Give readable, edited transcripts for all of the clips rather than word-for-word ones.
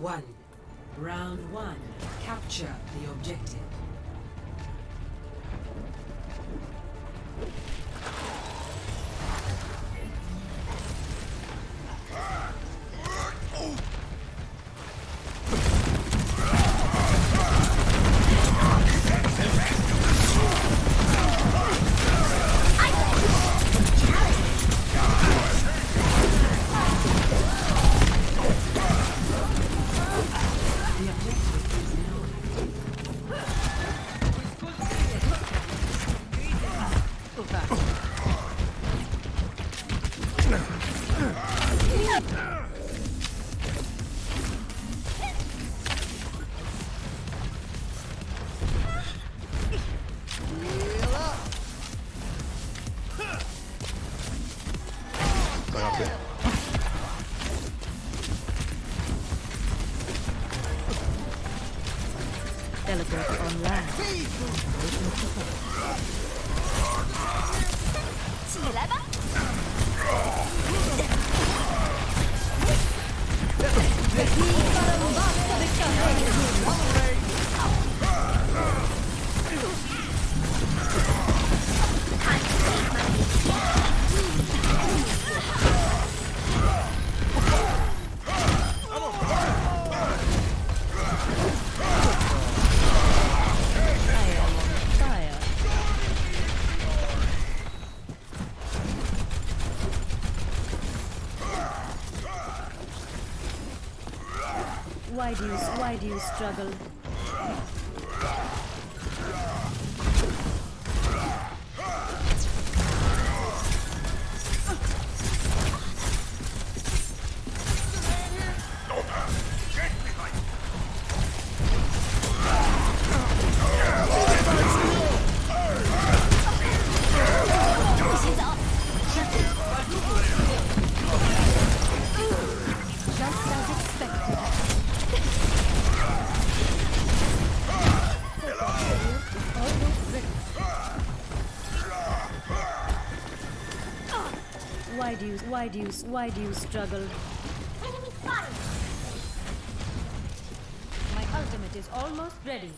1. Round 1. Capture the objective. Teleporter online. 起来吧！ Why do you struggle? Why do you struggle? My ultimate is almost ready.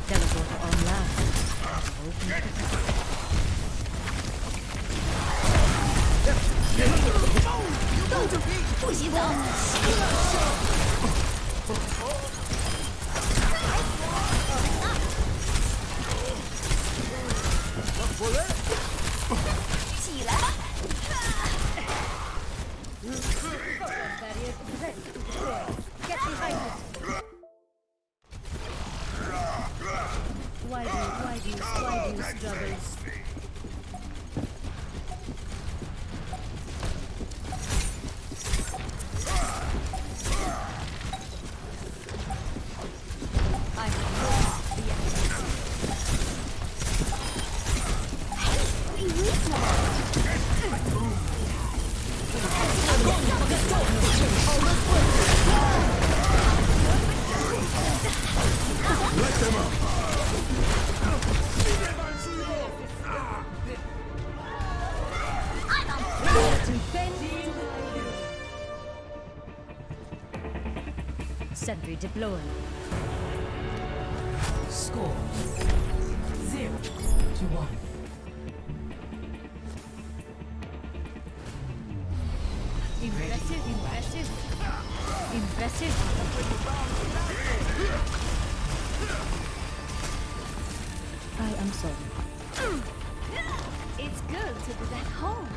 Teleporter online. Why do you struggle? Sentry deployed. Score 0-1. Impressive. I am sorry. It's good to be back home.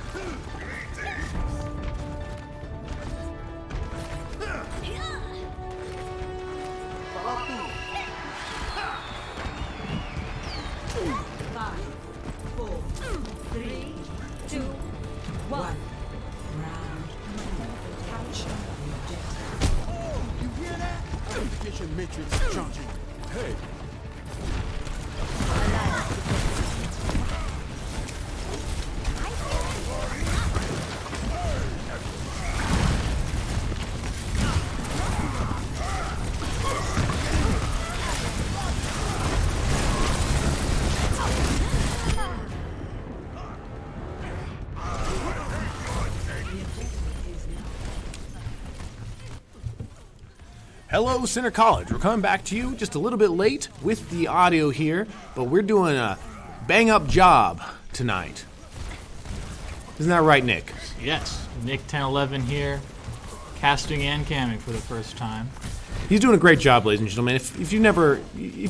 Five, four, three, two, one. Round capture the objective. You hear that? Authentication matrix charging. Hey. Hello, Centre College. We're coming back to you just a little bit late with the audio here, but we're doing a bang-up job tonight. Isn't that right, Nick? Yes, Nick 1011 here, casting and camming for the first time. He's doing a great job, ladies and gentlemen. If you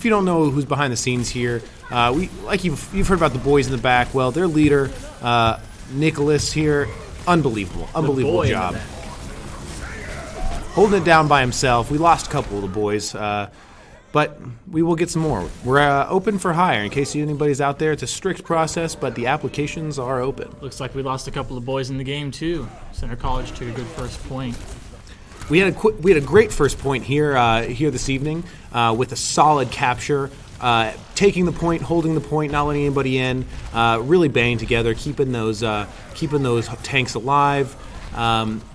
don't know who's behind the scenes here, you've heard about the boys in the back. Well, their leader, Nicholas here, unbelievable job. Holding it down by himself. We lost a couple of the boys, but we will get some more. We're open for hire in case anybody's out there. It's a strict process, but the applications are open. Looks like we lost a couple of boys in the game too. Centre College took a good first point. We had a great first point here this evening with a solid capture, taking the point, holding the point, not letting anybody in, really banging together, keeping those tanks alive.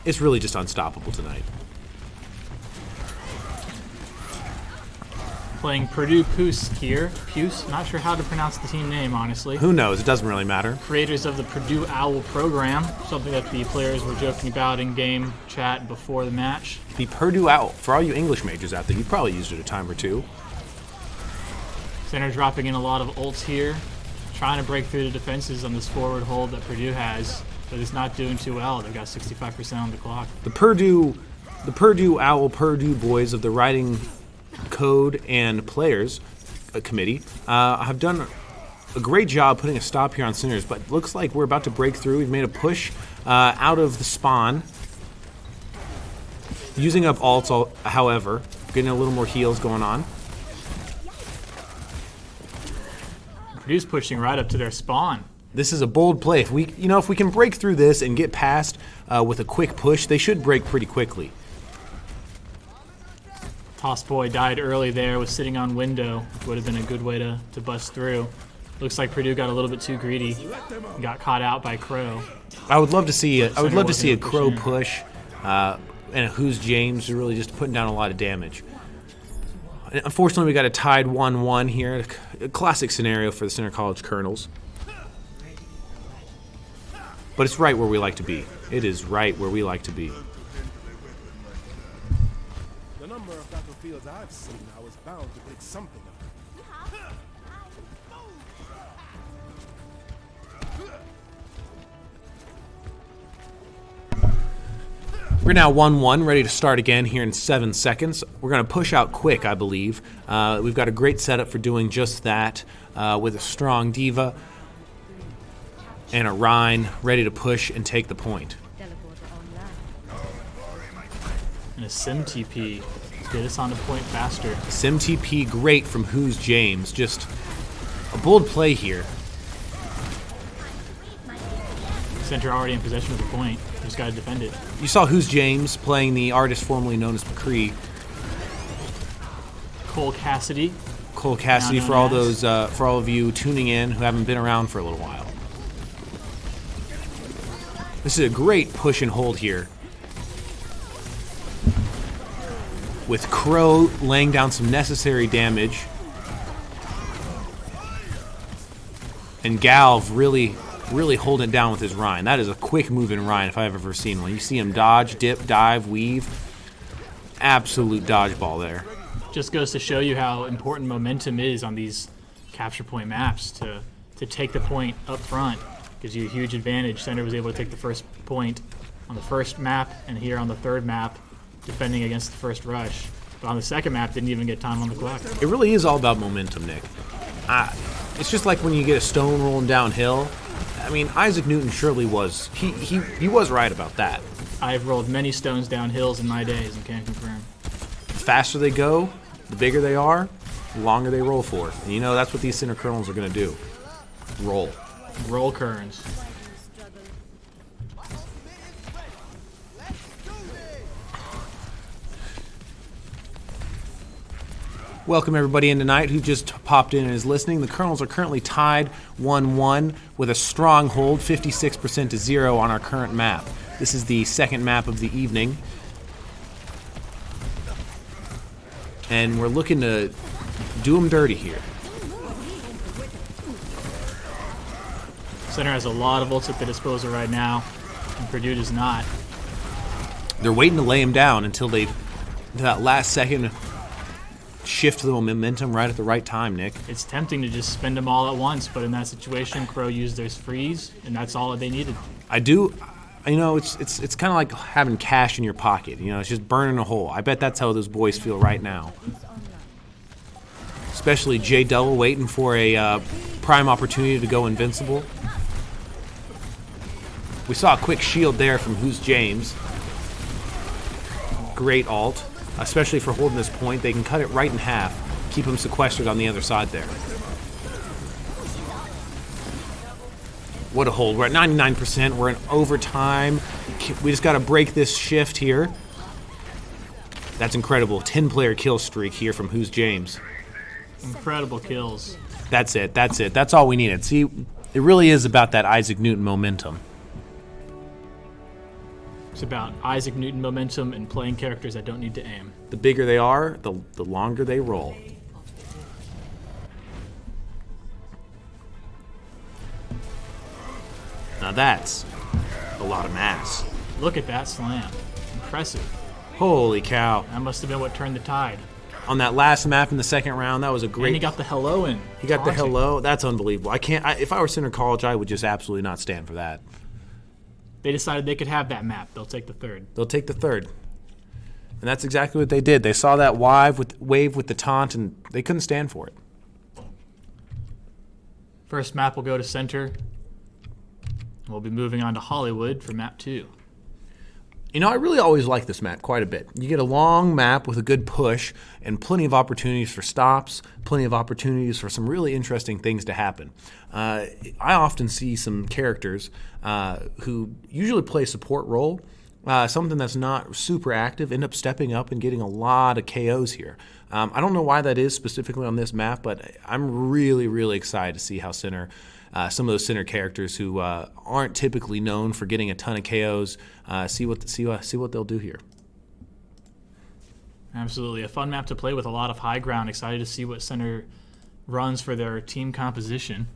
It's really just unstoppable tonight. Playing Purdue Puce here. Puce, not sure how to pronounce the team name, honestly. Who knows? It doesn't really matter. Creators of the Purdue Owl program, something that the players were joking about in game chat before the match. The Purdue Owl, for all you English majors out there, you probably used it a time or two. Centre dropping in a lot of ults here, trying to break through the defenses on this forward hold that Purdue has, but it's not doing too well. They've got 65% on the clock. The Purdue Owl, Purdue boys of the Writing Code and Players Committee have done a great job putting a stop here on Centers, but it looks like we're about to break through. We've made a push out of the spawn. Using up ults, however, getting a little more heals going on. Purdue's pushing right up to their spawn. This is a bold play. If we can break through this and get past with a quick push, they should break pretty quickly. Toss Boy died early there, was sitting on window. Would have been a good way to bust through. Looks like Purdue got a little bit too greedy. Got caught out by Crow. I would love to see a Crow push and a Who's James really just putting down a lot of damage. Unfortunately, we got a tied 1-1 here. A classic scenario for the Centre College Colonels. But it's right where we like to be. It is right where we like to be. The number of battlefields I've seen now is bound to pick something up. We're now 1-1, ready to start again here in 7 seconds. We're going to push out quick, I believe. We've got a great setup for doing just that with a strong Diva and a Rhine ready to push and take the point. And a Sim TP to get us on the point faster. Sim TP great from Who's James. Just a bold play here. Centre already in possession of the point. Just got to defend it. You saw Who's James playing the artist formerly known as McCree. Cole Cassidy. Cole Cassidy for all of you tuning in who haven't been around for a little while. This is a great push and hold here. With Crow laying down some necessary damage. And Galv really holding it down with his Rhine. That is a quick moving Rhine if I've ever seen one. You see him dodge, dip, dive, weave. Absolute dodgeball there. Just goes to show you how important momentum is on these capture point maps to take the point up front. Gives you a huge advantage. Centre was able to take the first point on the first map and here on the third map, defending against the first rush. But on the second map, didn't even get time on the clock. It really is all about momentum, Nick. It's just like when you get a stone rolling downhill. I mean, Isaac Newton surely was. He was right about that. I've rolled many stones down hills in my days and can confirm. The faster they go, the bigger they are, the longer they roll for. And you know that's what these Centre Colonels are going to do. Roll. Roll Kerns. Welcome everybody in tonight who just popped in and is listening. The Colonels are currently tied 1-1 with a strong hold, 56% to 0 on our current map. This is the second map of the evening. And we're looking to do them dirty here. Centre has a lot of ults at their disposal right now, and Purdue does not. They're waiting to lay him down until they've that last second shift the momentum right at the right time, Nick. It's tempting to just spend them all at once, but in that situation, Crow used their freeze, and that's all that they needed. I do, it's kind of like having cash in your pocket. It's just burning a hole. I bet that's how those boys feel right now. Especially Jay Double waiting for a prime opportunity to go invincible. We saw a quick shield there from Who's James. Great ult, especially for holding this point. They can cut it right in half, keep him sequestered on the other side there. What a hold. We're at 99%. We're in overtime. We just got to break this shift here. That's incredible. 10-player kill streak here from Who's James. Incredible kills. That's it. That's all we needed. See, it really is about that Isaac Newton momentum. It's about Isaac Newton momentum and playing characters that don't need to aim. The bigger they are, the longer they roll. Now that's a lot of mass. Look at that slam. Impressive. Holy cow. That must have been what turned the tide. On that last map in the second round, that was a great... And he got the hello in. He got the hello. That's unbelievable. If I were Centre College, I would just absolutely not stand for that. They decided they could have that map. They'll take the third. They'll take the third. And that's exactly what they did. They saw that wave with the taunt, and they couldn't stand for it. First map will go to Centre. We'll be moving on to Hollywood for map 2. I really always like this map quite a bit. You get a long map with a good push and plenty of opportunities for stops, plenty of opportunities for some really interesting things to happen. I often see some characters who usually play a support role, something that's not super active, end up stepping up and getting a lot of KOs here. I don't know why that is specifically on this map, but I'm really, really excited to see how Centre... some of those Centre characters who aren't typically known for getting a ton of KOs, see what they'll do here. Absolutely. A fun map to play with a lot of high ground. Excited to see what Centre runs for their team composition.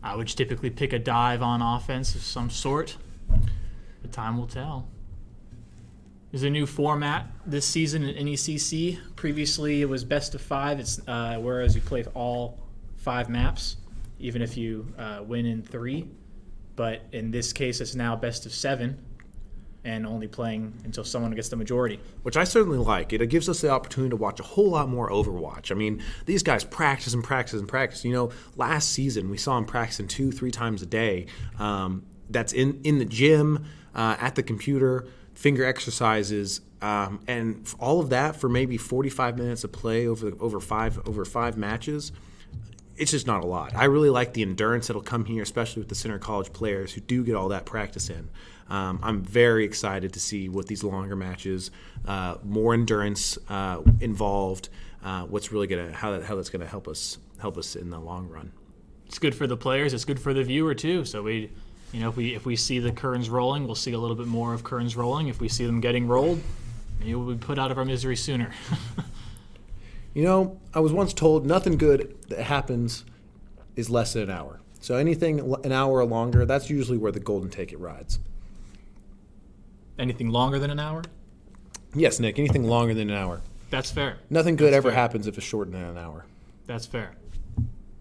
I would typically pick a dive on offense of some sort, but time will tell. There's a new format this season in NECC. Previously, it was best of 5. It's whereas you play all 5 maps, even if you win in 3. But in this case, it's now best of 7 and only playing until someone gets the majority. Which I certainly like. It gives us the opportunity to watch a whole lot more Overwatch. I mean, these guys practice and practice and practice. Last season, we saw them practicing 2-3 times a day. That's in the gym, at the computer, finger exercises, and all of that for maybe 45 minutes of play over five matches. It's just not a lot. I really like the endurance that'll come here, especially with the Centre College players who do get all that practice in. I'm very excited to see what these longer matches, more endurance involved. What's really how that's gonna help us in the long run. It's good for the players. It's good for the viewer too. So if we see the curtains rolling, we'll see a little bit more of curtains rolling. If we see them getting rolled, maybe we'll be put out of our misery sooner. I was once told nothing good that happens is less than an hour. So anything an hour or longer, that's usually where the golden ticket rides. Anything longer than an hour? Yes, Nick, anything longer than an hour. That's fair. Nothing good ever happens if it's shorter than an hour. That's fair.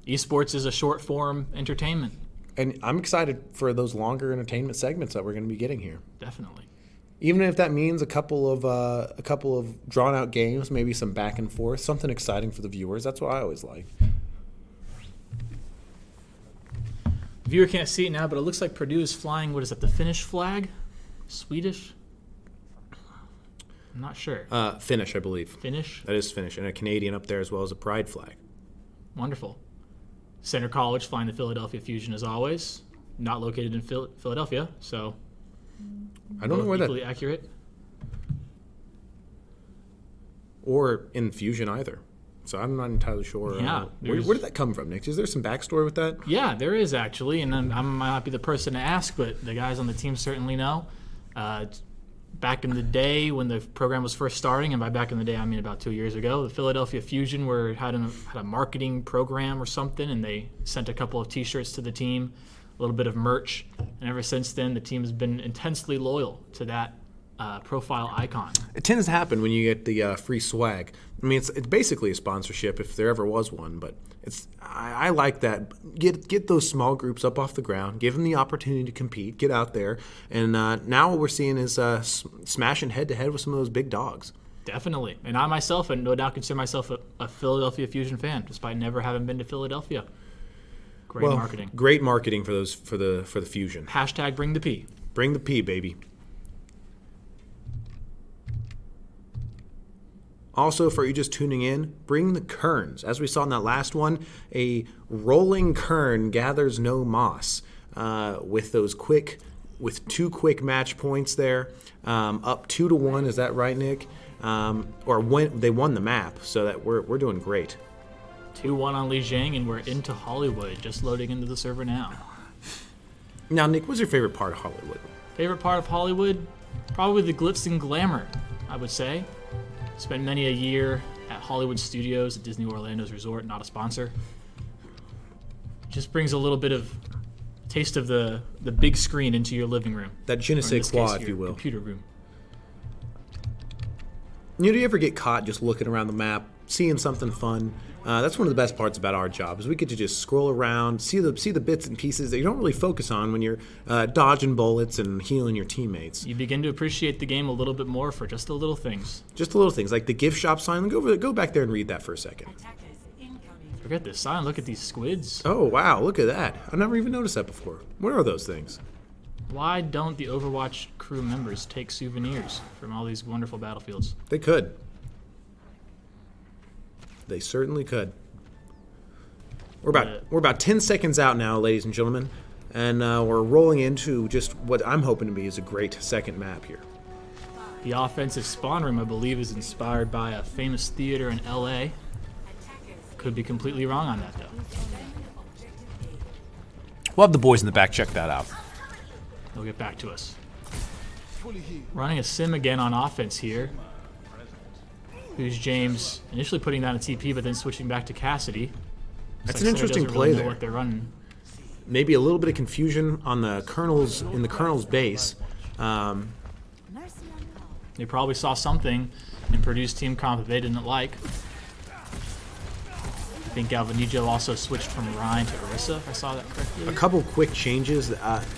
Esports is a short-form entertainment. And I'm excited for those longer entertainment segments that we're going to be getting here. Definitely. Even if that means a couple of drawn-out games, maybe some back and forth, something exciting for the viewers. That's what I always like. The viewer can't see it now, but it looks like Purdue is flying, what is that, the Finnish flag? Swedish? I'm not sure. Finnish, I believe. Finnish? That is Finnish, and a Canadian up there as well as a pride flag. Wonderful. Centre College flying the Philadelphia Fusion as always. Not located in Philadelphia, so I don't know where equally that accurate. Or in Fusion either. So I'm not entirely sure. Yeah, where did that come from, Nick? Is there some backstory with that? Yeah, there is actually, and I might not be the person to ask, but the guys on the team certainly know. Back in the day when the program was first starting, and by back in the day I mean about 2 years ago, the Philadelphia Fusion had a marketing program or something, and they sent a couple of T-shirts to the team, a little bit of merch, and ever since then the team has been intensely loyal to that profile icon. It tends to happen when you get the free swag. I mean, it's basically a sponsorship if there ever was one, but I like that. Get those small groups up off the ground, give them the opportunity to compete, get out there, and now what we're seeing is smashing head-to-head with some of those big dogs. Definitely. And I myself, and no doubt consider myself a Philadelphia Fusion fan, despite never having been to Philadelphia. Great marketing. Great marketing for the Fusion. Hashtag bring the P. Bring the P, baby. Also, for you just tuning in, bring the kerns. As we saw in that last one, a rolling kern gathers no moss. With two quick match points there, up 2-1. Is that right, Nick? They won the map, so that we're doing great. 2-1 on Li Jing, and we're into Hollywood. Just loading into the server now. Now, Nick, what's your favorite part of Hollywood? Favorite part of Hollywood? Probably the glitz and glamour, I would say. Spent many a year at Hollywood Studios at Disney Orlando's resort, not a sponsor. Just brings a little bit of taste of the big screen into your living room. That je ne sais quoi, if you will. Computer room. Do you ever get caught just looking around the map, seeing something fun? That's one of the best parts about our job is we get to just scroll around, see the bits and pieces that you don't really focus on when you're dodging bullets and healing your teammates. You begin to appreciate the game a little bit more for just the little things. Just the little things, like the gift shop sign. Go back there and read that for a second. Forget this sign. Look at these squids. Oh, wow, look at that. I've never even noticed that before. What are those things? Why don't the Overwatch crew members take souvenirs from all these wonderful battlefields? They could. They certainly could. We're about 10 seconds out now, ladies and gentlemen, and we're rolling into just what I'm hoping to be is a great second map here. The offensive spawn room, I believe, is inspired by a famous theater in LA. Could be completely wrong on that, though. We'll have the boys in the back check that out. They'll get back to us. Running a sim again on offense here. Who's James initially putting down a TP, but then switching back to Cassidy. That's an interesting play really know there. what they're running. Maybe a little bit of confusion on the Colonel's base. They probably saw something in Purdue's team comp that they didn't like. I think Galvanijo also switched from Ryan to Orisa, if I saw that correctly. A couple quick changes.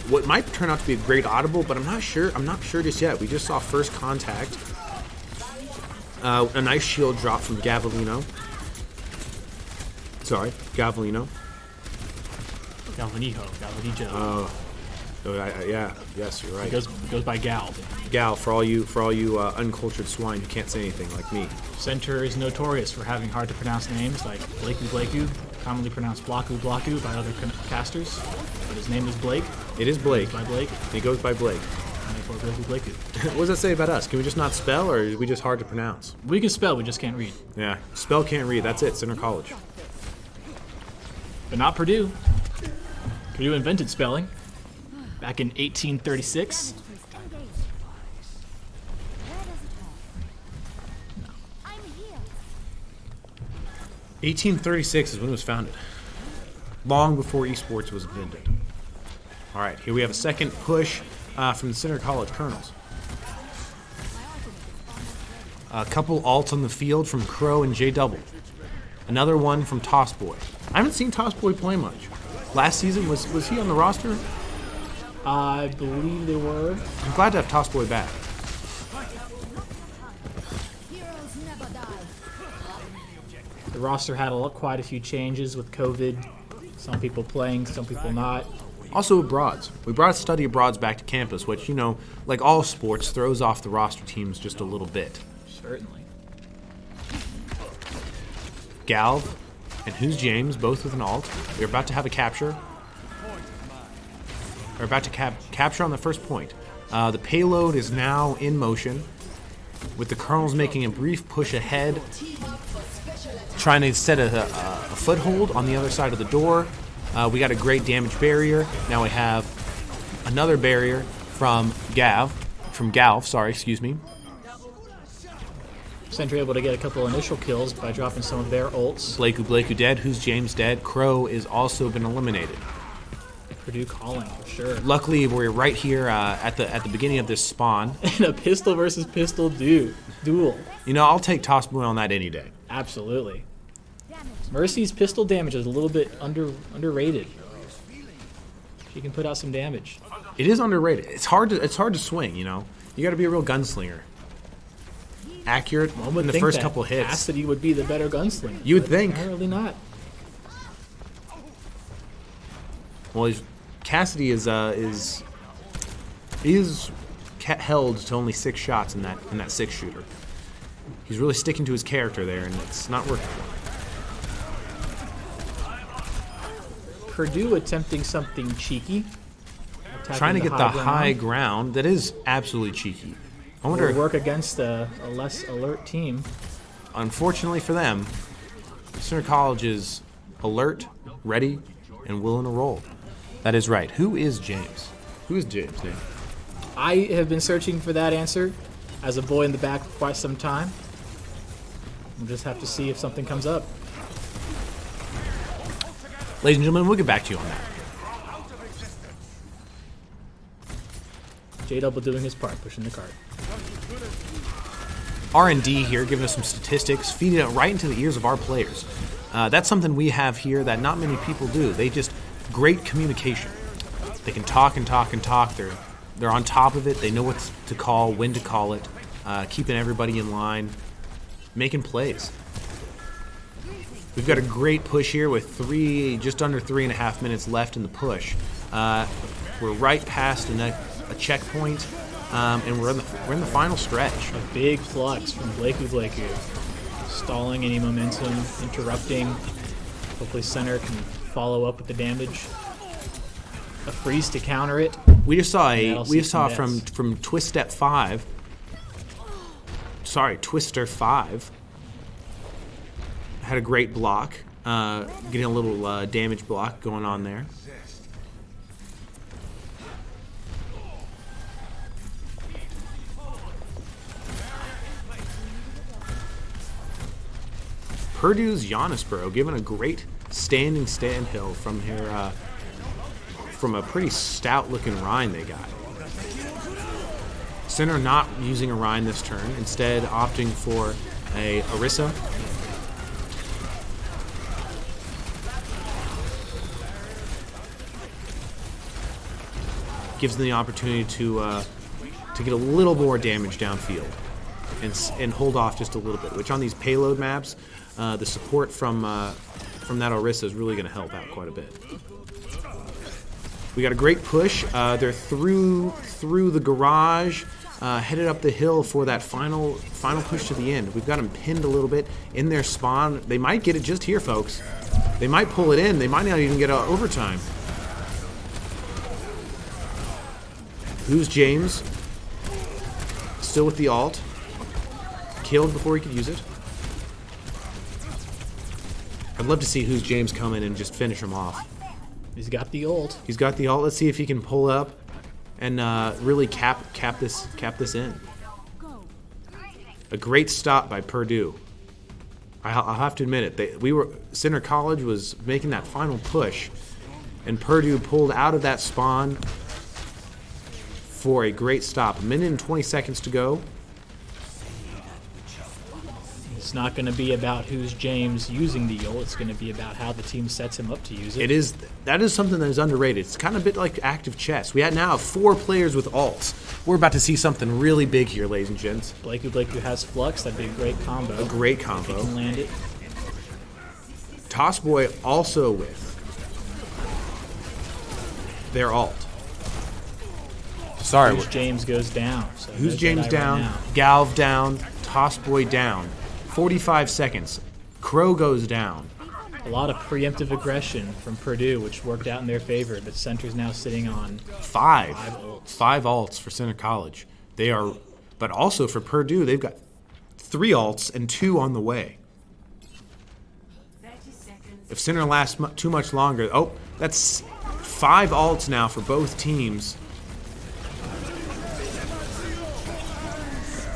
What might turn out to be a great audible, but I'm not sure just yet. We just saw first contact. A nice shield drop from Galvanijo. Galvanijo. Yes, you're right. It goes by Gal. Gal, for all you uncultured swine who can't say anything like me. Centre is notorious for having hard to pronounce names like Blakey, commonly pronounced Blaku by other casters. But his name is Blake. It is Blake. By Blake. He goes by Blake. And therefore Blakey. What does that say about us? Can we just not spell, or are we just hard to pronounce? We can spell, we just can't read. Yeah, spell can't read. That's it. Centre College. But not Purdue. Purdue invented spelling back in 1836. I'm here. 1836 is when it was founded. Long before esports was invented. All right, here we have a second push from the Centre College Colonels. A couple ults on the field from Crow and J Double. Another one from Tossboy. I haven't seen Tossboy play much. Last season, was he on the roster? I believe they were. I'm glad to have Tossboy back. The roster had quite a few changes with COVID. Some people playing, some people not. Also abroads. We brought study abroads back to campus, which, like all sports, throws off the roster teams just a little bit. Certainly. Galv and Who's James, both with an ult. We're about to have a capture. We're about to capture on the first point. The payload is now in motion, with the Colonels making a brief push ahead, trying to set a foothold on the other side of the door. We got a great damage barrier. Now we have another barrier from Galv. Centre able to get a couple initial kills by dropping some of their ults. Blakey dead. Who's James dead. Crow is also been eliminated. Purdue calling for sure. Luckily, we're right here at the beginning of this spawn. And a pistol versus pistol duel. You know, I'll take Toss Boy on that any day. Absolutely. Mercy's pistol damage is a little bit underrated. She can put out some damage. It is underrated. It's hard to swing. You know, you got to be a real gunslinger. Accurate in the first couple hits. Cassidy would be the better gunslinger. You would think. Apparently not. Well, Cassidy is held to only 6 shots in that 6-shooter. He's really sticking to his character there, and it's not working. Purdue attempting something cheeky. Trying to get the high ground. That is absolutely cheeky. I wonder. Work against a less alert team. Unfortunately for them, Centre College is alert, ready, and willing to roll. That is right. Who is James? Who is James, Nate? I have been searching for that answer as a boy in the back for quite some time. We'll just have to see if something comes up. Ladies and gentlemen, we'll get back to you on that. J-Double doing his part, pushing the cart. R&D here, giving us some statistics, feeding it right into the ears of our players. That's something we have here that not many people do. They just great communication. They can talk and talk and talk. They're on top of it. They know what to call, when to call it, keeping everybody in line, making plays. We've got a great push here with just under 3.5 minutes left in the push. We're right past a checkpoint, and we're in the final stretch. A big flux from Blakey. Stalling any momentum, interrupting. Hopefully Centre can follow up with the damage. A freeze to counter it. We just saw from Twist Step 5. Sorry, Twister 5. Had a great block, getting a little damage block going on there. Purdue's Johannesboro giving a great standing stand hill from here, from a pretty stout-looking Rhine they got. Centre not using a Rhine this turn, instead opting for a Orisa. Gives them the opportunity to get a little more damage downfield and hold off just a little bit, which on these payload maps, the support from that Orisa is really going to help out quite a bit. We got a great push. They're through the garage, headed up the hill for that final push to the end. We've got them pinned a little bit in their spawn. They might get it just here, folks. They might pull it in. They might not even get overtime. Who's James? Still with the ult. Killed before he could use it. I'd love to see Who's James come in and just finish him off. He's got the ult. He's got the ult. Let's see if he can pull up and really cap this in. A great stop by Purdue. I'll have to admit it. Centre College was making that final push, and Purdue pulled out of that spawn for a great stop. 1 minute and 20 seconds to go. It's not going to be about Who's James using the ult. It's going to be about how the team sets him up to use it. That is something that is underrated. It's kind of a bit like active chess. We now have 4 players with ults. We're about to see something really big here, ladies and gents. Blakey who has Flux. That'd be a great combo. A great combo. If he can land it. Toss Boy also with their ult. Sorry. Who's James goes down. So Who's James down? Right Galv down. Toss Boy down. 45 seconds. Crow goes down. A lot of preemptive aggression from Purdue, which worked out in their favor, but Centre's now sitting on 5 ults. 5 ults for Centre College. But also for Purdue, they've got 3 ults and 2 on the way. If Centre lasts too much longer, that's 5 ults now for both teams.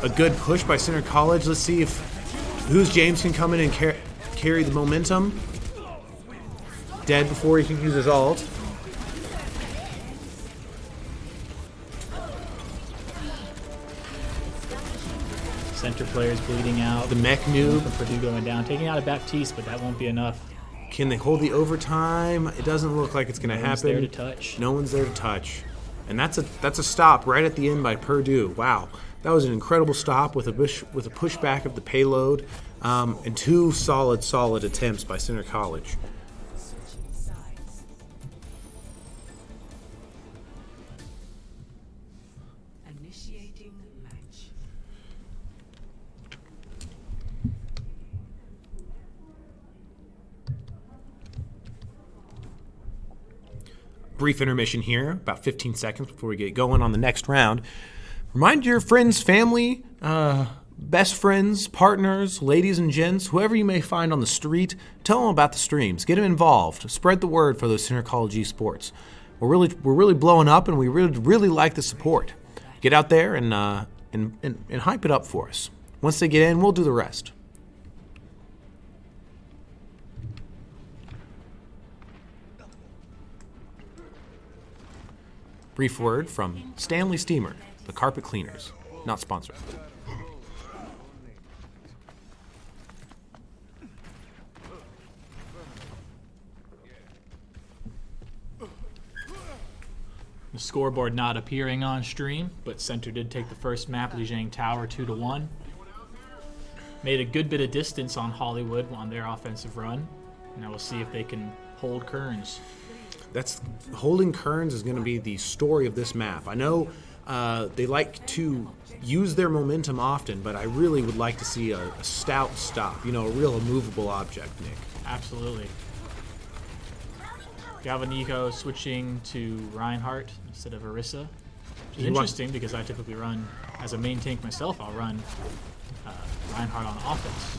A good push by Centre College. Let's see if Who's James can come in and carry the momentum. Dead before he can use his ult. center players bleeding out. The mech noob. From Purdue going down, taking out a Baptiste, but that won't be enough. Can they hold the overtime? It doesn't look like it's going to happen. No one's there to touch. No one's there to touch. And that's a stop right at the end by Purdue. Wow. That was an incredible stop with a pushback of the payload and 2 solid attempts by Centre College. Switching sides. Initiating match. Brief intermission here, about 15 seconds before we get going on the next round. Remind your friends, family, best friends, partners, ladies and gents, whoever you may find on the street, tell them about the streams. Get them involved. Spread the word for those Centre College esports. We're really blowing up, and we really like the support. Get out there and hype it up for us. Once they get in, we'll do the rest. Brief word from Stanley Steamer, the carpet cleaners. Not sponsored. The scoreboard not appearing on stream, but Centre did take the first map, Lijiang Tower, 2-1. Made a good bit of distance on Hollywood on their offensive run. Now we'll see if they can hold Kearns. Holding Kearns is going to be the story of this map. I know they like to use their momentum often, but I really would like to see a stout stop. A real immovable object, Nick. Absolutely. Galvanijo switching to Reinhardt instead of Orisa, which is interesting because I typically run, as a main tank myself, I'll run Reinhardt on offense,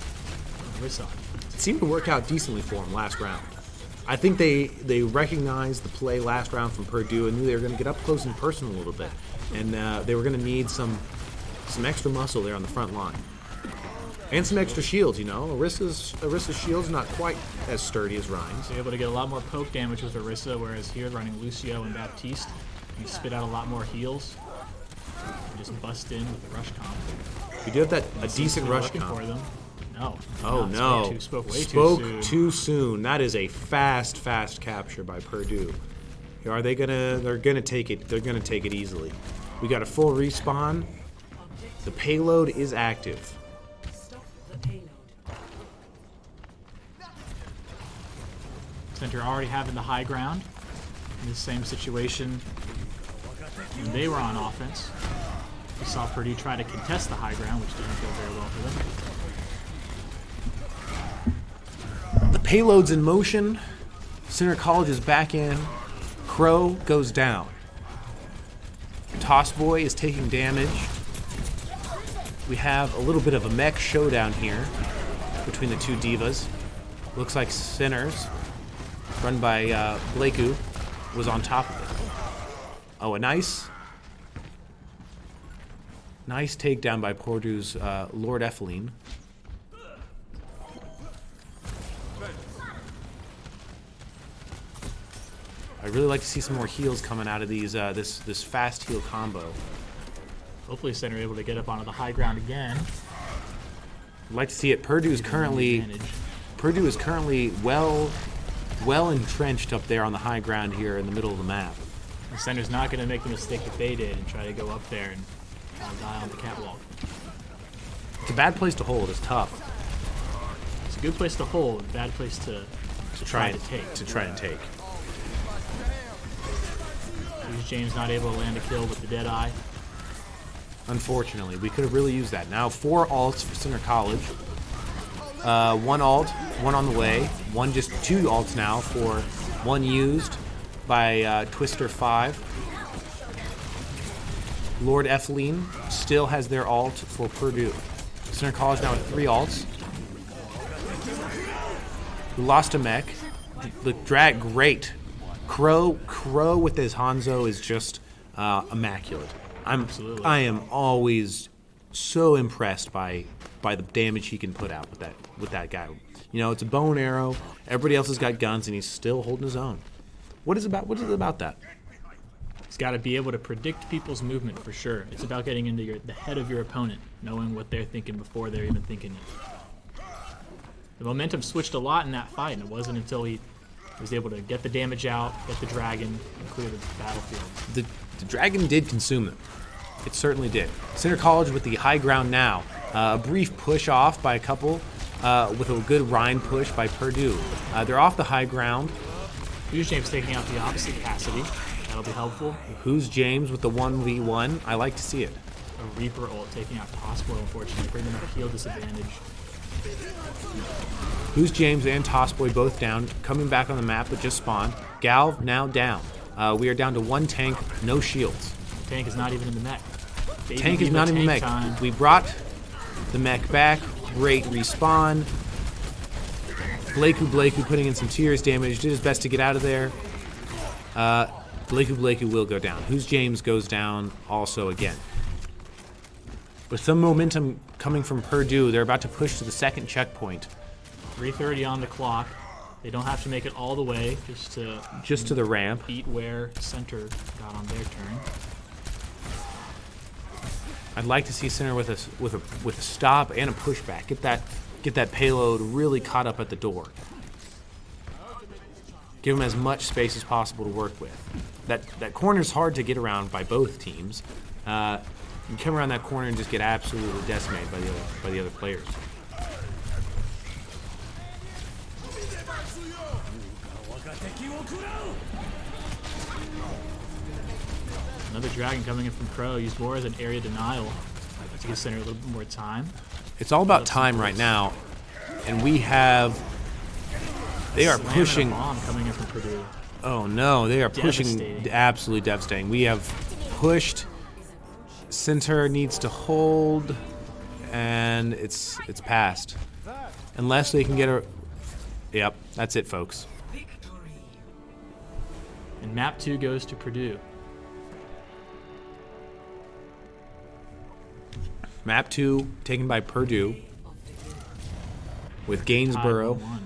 Orisa. It seemed to work out decently for him last round. I think they recognized the play last round from Purdue and knew they were going to get up close and personal a little bit, and they were going to need some extra muscle there on the front line. And some extra shields, Orisa's shield's not quite as sturdy as Ryan's. So you're able to get a lot more poke damage with Orisa, whereas here running Lucio and Baptiste, you spit out a lot more heals. And just bust in with the rush comp. We do have a decent rush comp. comp. For them. No. Oh no! Spoke way too soon. That is a fast capture by Purdue. Are they gonna? They're gonna take it. They're gonna take it easily. We got a full respawn. The payload is active. Stop the payload. Centre already having the high ground in the same situation when they were on offense. We saw Purdue try to contest the high ground, which didn't go very well for them. The payload's in motion. Centre College is back in. Crow goes down. Toss Boy is taking damage. We have a little bit of a mech showdown here between the two divas. Looks like Center's, run by Blakeu, was on top of it. Oh, a nice takedown by Purdue's Lord Effeline. I'd really like to see some more heals coming out of these this fast heal combo. Hopefully Centre able to get up onto the high ground again. I'd like to see it. Purdue is currently well entrenched up there on the high ground here in the middle of the map. The Centre's not going to make the mistake that they did and try to go up there and die on the catwalk. It's a bad place to hold. It's tough. It's a good place to hold, a bad place to try to take. James not able to land a kill with the Deadeye. Unfortunately, we could have really used that. Now 4 alts for Centre College. 1 alt, 1 on the way. 2 alts now for 1 used by Twister 5. Lord Effeline still has their alt for Purdue. Centre College now with 3 alts. We lost a mech. The drag, great. Crow with his Hanzo is just immaculate. I am always so impressed by the damage he can put out with that guy. It's a bow and arrow. Everybody else has got guns, and he's still holding his own. What is it about that? got to be able to predict people's movement for sure. It's about getting into the head of your opponent, knowing what they're thinking before they're even thinking it. The momentum switched a lot in that fight, and it wasn't until he was able to get the damage out, get the dragon, and clear the battlefield. The dragon did consume them. It certainly did. Centre College with the high ground now. A brief push off by a couple with a good Rhine push by Purdue. They're off the high ground. Who's James taking out the opposite Cassidy? That'll be helpful. Who's James with the 1v1? I like to see it. A Reaper ult taking out Tossboy, unfortunately, bringing up a heal disadvantage. Who's James and Tossboy both down, coming back on the map but just spawned. Galv now down. We are down to one tank, no shields. Tank is not even in the mech. Tank is not even in the mech. Time. We brought the mech back. Great respawn. Blakey putting in some tears damage. Did his best to get out of there. Blakey will go down. Who's James goes down also again. With some momentum coming from Purdue, they're about to push to the second checkpoint. 3:30 on the clock. They don't have to make it all the way, just to the ramp. Beat where Centre got on their turn. I'd like to see Centre with a stop and a pushback. Get that payload really caught up at the door. Give them as much space as possible to work with. That corner's hard to get around by both teams. You come around that corner and just get absolutely decimated by the other players. Another dragon coming in from Crow, used more as an area denial to give Centre a little bit more time. It's all about time right now, and they are pushing. A bomb coming in from Purdue. Oh no, they are pushing Devastating. absolutely devastating. We have pushed. Centre needs to hold, and it's passed. Unless they can get a. Yep, that's it, folks. And map 2 goes to Purdue. Map 2 taken by Purdue with Gainsborough 5-1.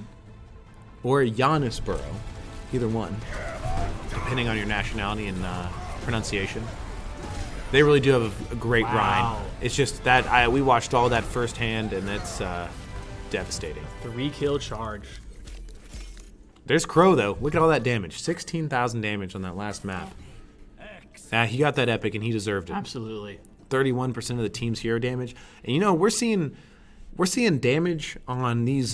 or Giannisborough, either one, depending on your nationality and pronunciation. They really do have a great Wow. grind. It's just that we watched all that firsthand, and it's devastating. 3-kill charge. There's Crow, though. Look at all that damage. 16,000 damage on that last map. He got that epic, and he deserved it. Absolutely. 31% of the team's hero damage. And, we're seeing damage on these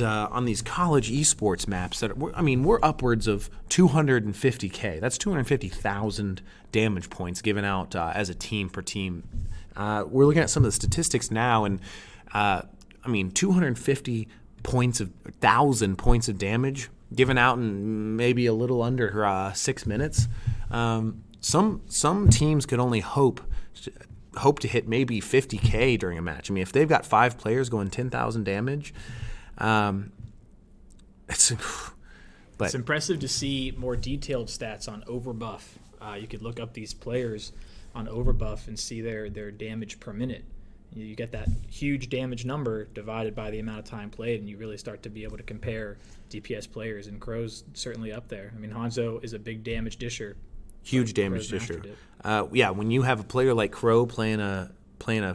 college esports maps that we're upwards of 250K. That's 250,000 damage points given out as a team per team. We're looking at some of the statistics now, and 250 points of 1,000 points of damage given out in maybe a little under 6 minutes. Some teams could only hope to hit maybe 50K during a match. If they've got 5 players going 10,000 damage, it's impressive to see more detailed stats on overbuff. You could look up these players on overbuff and see their damage per minute. You get that huge damage number divided by the amount of time played, and you really start to be able to compare DPS players, and Crow's certainly up there. Hanzo is a big damage disher. Huge damage disher. When you have a player like Crow playing a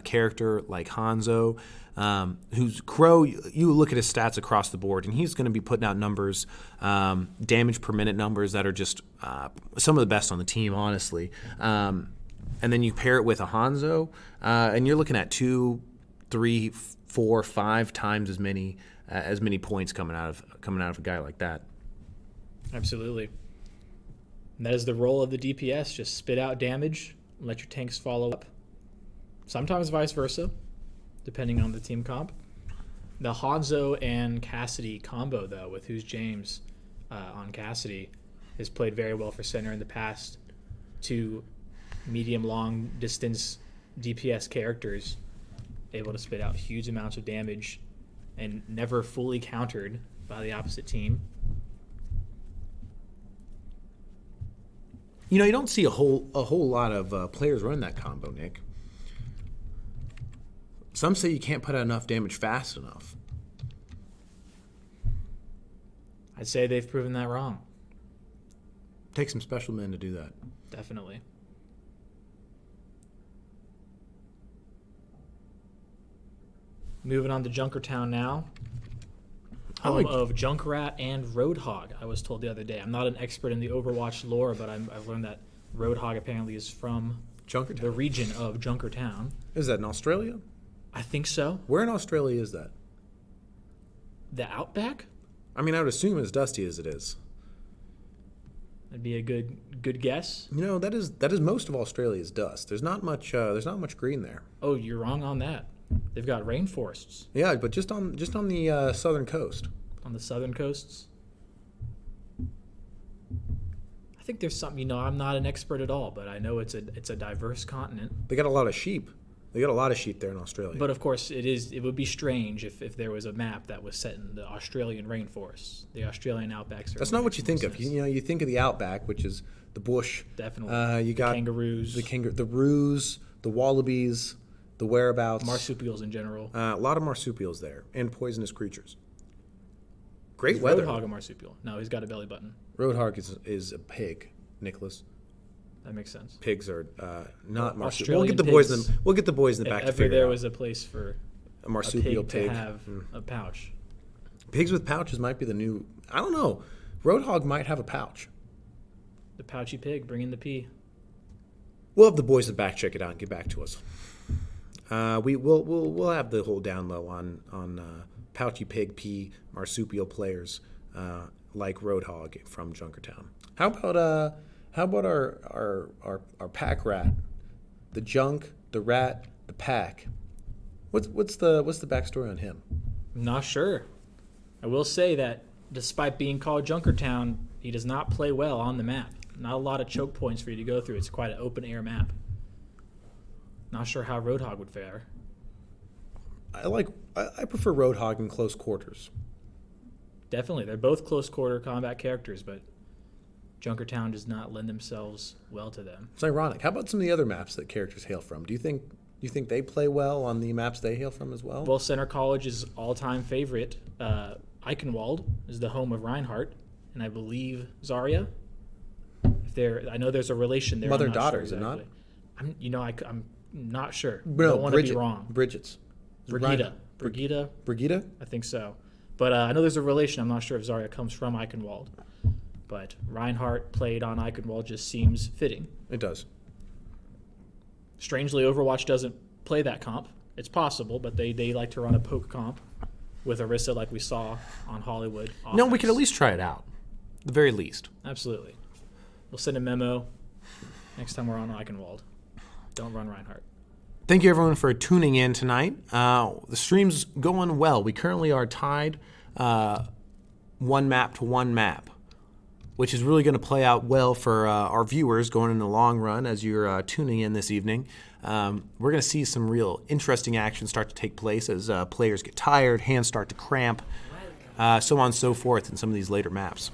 character like Hanzo, who's Crow, you look at his stats across the board, and he's going to be putting out numbers, damage per minute numbers that are just some of the best on the team, honestly. And then you pair it with a Hanzo, and you're looking at 2, 3, 4, 5 times as many points coming out of a guy like that. Absolutely. And that is the role of the DPS. Just spit out damage, let your tanks follow up. Sometimes vice versa, depending on the team comp. The Hanzo and Cassidy combo, though, with Who's James on Cassidy, has played very well for Centre in the past. 2 medium-long distance DPS characters able to spit out huge amounts of damage and never fully countered by the opposite team. You don't see a whole lot of players running that combo, Nick. Some say you can't put out enough damage fast enough. I'd say they've proven that wrong. Take some special men to do that. Definitely. Moving on to Junkertown now. Home of Junkrat and Roadhog, I was told the other day. I'm not an expert in the Overwatch lore, but I've learned that Roadhog apparently is from Junkertown. the region of Junkertown. Is that in Australia? I think so. Where in Australia is that? The Outback? I mean, I would assume as dusty as it is. That'd be a good guess. You know, that is most of Australia's dust. There's not much green there. Oh, you're wrong on that. They've got rainforests Yeah, but just on the southern coast. on the southern coasts. I think there's something, I'm not an expert at all, but I know it's a diverse continent. They got a lot of sheep. They got a lot of sheep there in Australia. But of course, it would be strange if there was a map that was set in the Australian rainforests. The Australian outbacks. That's not what you think of. You think of the outback, which is the bush. Definitely. You got kangaroos, the roos, the wallabies, the whereabouts, marsupials in general. A lot of marsupials there, and poisonous creatures. Great Is weather. Roadhog a marsupial? No, he's got a belly button. Roadhog is a pig, Nicholas. That makes sense. Pigs are not marsupial. Australian We'll get the boys in the back If to ever figure it there out. was a place for A marsupial a pig to have a pouch. Pigs with pouches might be the new. I don't know. Roadhog might have a pouch. The pouchy pig, bring in the pee. We'll have the boys in the back check it out and get back to us. We'll have the whole down low on pouchy pig pea marsupial players like Roadhog from Junkertown. How about our pack rat, the junk, the rat, the pack? What's the backstory on him? I'm not sure. I will say that despite being called Junkertown, he does not play well on the map. Not a lot of choke points for you to go through. It's quite an open air map. Not sure how Roadhog would fare. I prefer Roadhog in close quarters. Definitely, they're both close quarter combat characters, but Junkertown does not lend themselves well to them. It's ironic. How about some of the other maps that characters hail from? Do you think they play well on the maps they hail from as well? Well, Centre College's all-time favorite, Eichenwald, is the home of Reinhardt, and I believe Zarya. I know there's a relation there. Mother-daughter, I'm is it not? I'm not sure. No, don't want to be Bridget. wrong. Bridget's. Brigida, Brigida? I think so. But I know there's a relation. I'm not sure if Zarya comes from Eichenwald. But Reinhardt played on Eichenwald just seems fitting. It does. Strangely, Overwatch doesn't play that comp. It's possible, but they like to run a poke comp with Orisa like we saw on Hollywood. No, we Offense. could at least try it out. At the very least. Absolutely. We'll send a memo next time we're on Eichenwald. Don't run Reinhardt. Thank you, everyone, for tuning in tonight. The stream's going well. We currently are tied 1 map to 1 map, which is really going to play out well for our viewers going in the long run as you're tuning in this evening. We're going to see some real interesting action start to take place as players get tired, hands start to cramp, so on and so forth in some of these later maps.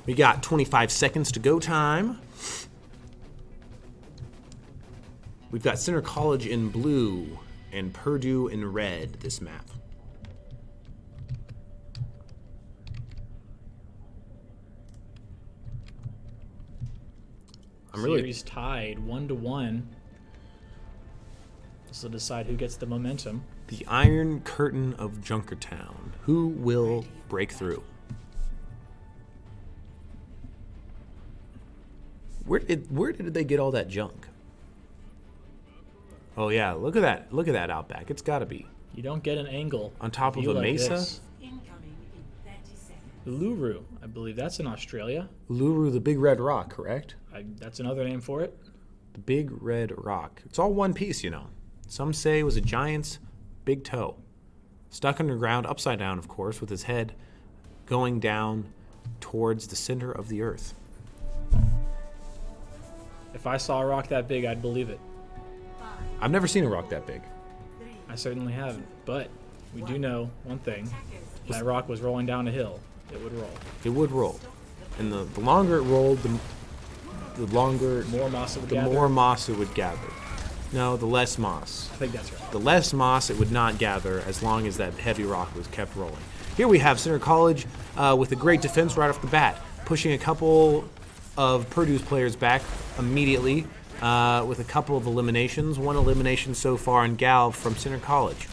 We got 25 seconds to go time. We've got Centre College in blue and Purdue in red this map. Series tied 1-1. This will decide who gets the momentum. The Iron Curtain of Junkertown. Who will break through? Where did they get all that junk? Oh yeah, look at that! Look at that outback. It's got to be You don't get an angle on top of view a like mesa. this. Incoming in 30 seconds. Uluru, I believe that's in Australia. Uluru, the big red rock, correct? That's another name for it. The big red rock. It's all one piece, you know. Some say it was a giant's big toe, stuck underground, upside down, of course, with his head going down towards the center of the earth. If I saw a rock that big, I'd believe it. I've never seen a rock that big. I certainly haven't. But we do know one thing. If that rock was rolling down a hill, it would roll. It would roll. And the longer it rolled, the longer, More moss it would the gather. more moss it would gather. No, the less moss. I think that's right. The less moss it would not gather as long as that heavy rock was kept rolling. Here we have Centre College with a great defense right off the bat, pushing a couple of Purdue's players back immediately. with a couple of eliminations. One elimination so far in Galv from Centre College.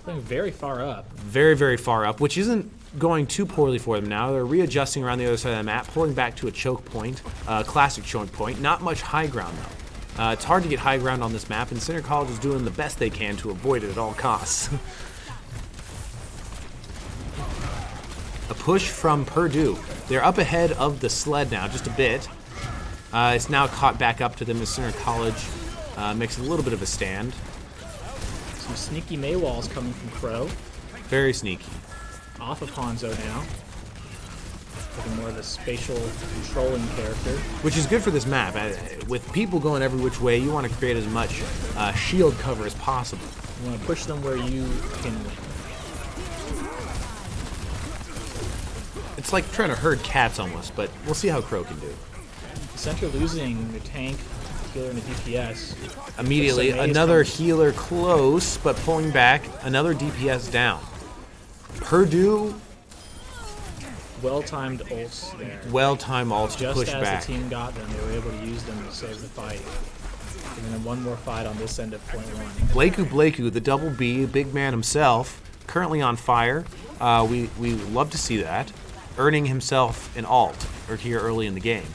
Playing very far up. Very, very far up, which isn't going too poorly for them now. They're readjusting around the other side of the map, pulling back to a choke point, classic choke point. Not much high ground, though. It's hard to get high ground on this map, and Centre College is doing the best they can to avoid it at all costs. A push from Purdue. They're up ahead of the sled now, just a bit. It's now caught back up to them as Centre College makes a little bit of a stand. Some sneaky Maywalls coming from Crow. Very sneaky. Off of Hanzo now. Looking more of a spatial controlling character. Which is good for this map. With people going every which way, you want to create as much shield cover as possible. You want to push them where you can win. It's like trying to herd cats almost, but we'll see how Crow can do. Centre losing the tank, healer, and the DPS. Immediately, another healer close, but pulling back, another DPS down. Purdue, Well-timed ults there. well-timed ults to Just push as back. the team got them, they were able to use them to save the fight. And then one more fight on this end of point one. Blakeu, the double B, big man himself, currently on fire. We love to see that. Earning himself an alt here early in the game.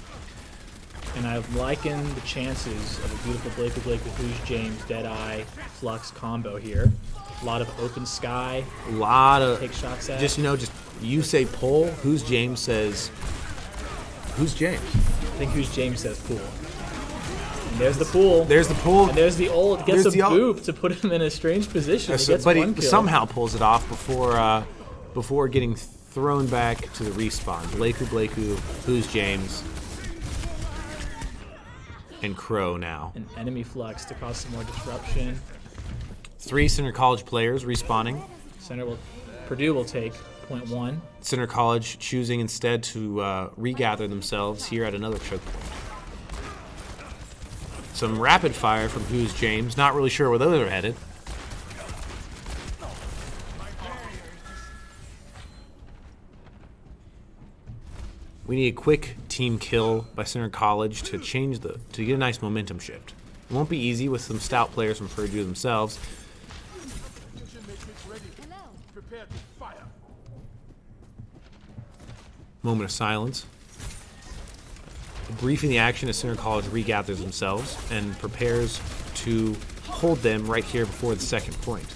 And I've likened the chances of a beautiful Blakeu, Who's James, Deadeye, Flux combo here. A lot of open sky. A lot of Take shots at. just you say pull. Who's James says. Who's James? I think Who's James says pool. And there's the pool. There's the pull. And there's the ult. Gets There's a the ult. boop to put him in a strange position. He gets But one he kill. somehow pulls it off before getting thrown back to the respawn. Blakeu, Who's James, and Crow now. An enemy Flux to cause some more disruption. 3 Centre College players respawning. Purdue will take point one. Centre College choosing instead to regather themselves here at another choke point. Some rapid fire from Who's James. Not really sure where those are headed. We need a quick team kill by Centre College to to get a nice momentum shift. It won't be easy with some stout players from Purdue themselves. Prepare to fire. Moment of silence. Briefing the action as Centre College regathers themselves and prepares to hold them right here before the second point.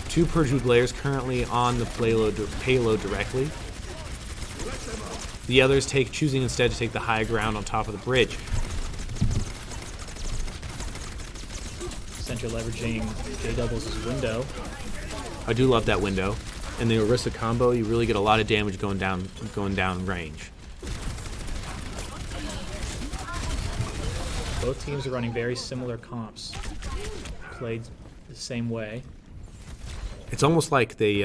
2 Purdue players currently on the payload directly. The others choosing instead to take the high ground on top of the bridge. Centre leveraging J-Doubles' window. I do love that window. And the Orisa combo, you really get a lot of damage going down range. Both teams are running very similar comps. Played the same way. It's almost like they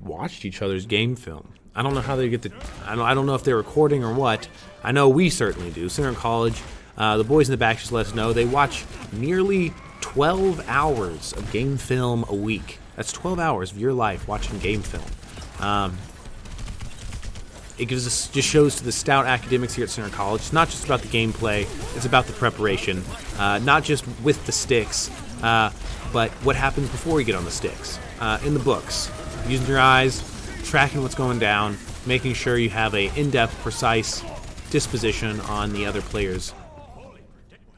watched each other's game film. I don't know how they get the. I don't know if they're recording or what. I know we certainly do. Centre College, the boys in the back just let us know they watch nearly 12 hours of game film a week. That's 12 hours of your life watching game film. It just shows to the stout academics here at Centre College. It's not just about the gameplay. It's about the preparation. Not just with the sticks, but what happens before you get on the sticks. In the books, using your eyes, tracking what's going down, making sure you have a in-depth, precise disposition on the other players.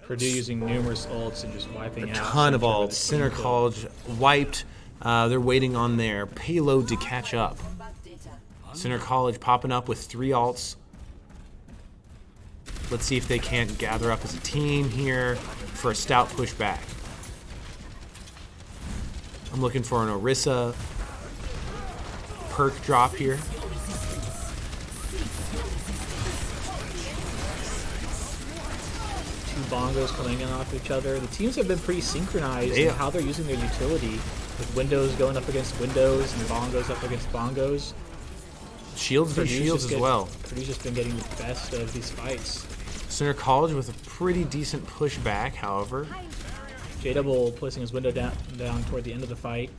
Purdue using numerous ults and just wiping out. A ton of Centre ults. with a Centre team kill. College wiped. They're waiting on their payload to catch up. Centre College popping up with 3 ults. Let's see if they can't gather up as a team here for a stout pushback. I'm looking for an Orisa perk drop here. Two bongos coming in off each other. The teams have been pretty synchronized in how they're using their utility, with windows going up against windows and bongos up against bongos. Shields for shields as well. Purdue's just been getting the best of these fights. Centre College with a pretty decent pushback, however. J-Double placing his window down toward the end of the fight,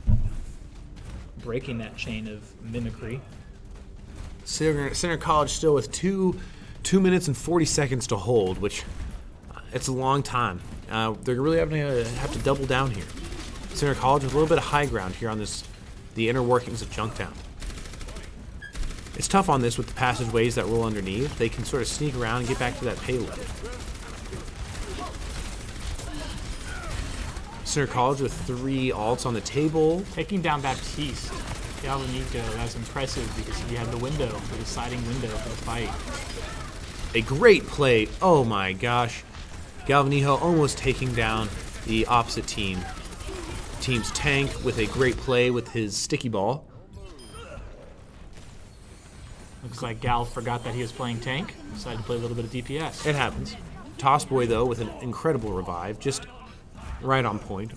breaking that chain of mimicry. Centre College still with two 2 minutes and 40 seconds to hold, which it's a long time. They're really having to have to double down here. Centre College with a little bit of high ground here on the inner workings of Junktown. It's tough on this with the passageways that roll underneath. They can sort of sneak around and get back to that payload. Centre College with 3 alts on the table. Taking down Baptiste, Galvanijo, that's impressive because he had the window, the deciding window for the fight. A great play. Oh my gosh. Galvanijo almost taking down the opposite team's tank with a great play with his sticky ball. Looks like Gal forgot that he was playing tank, decided to play a little bit of DPS. It happens. Toss Boy, though, with an incredible revive, just right on point.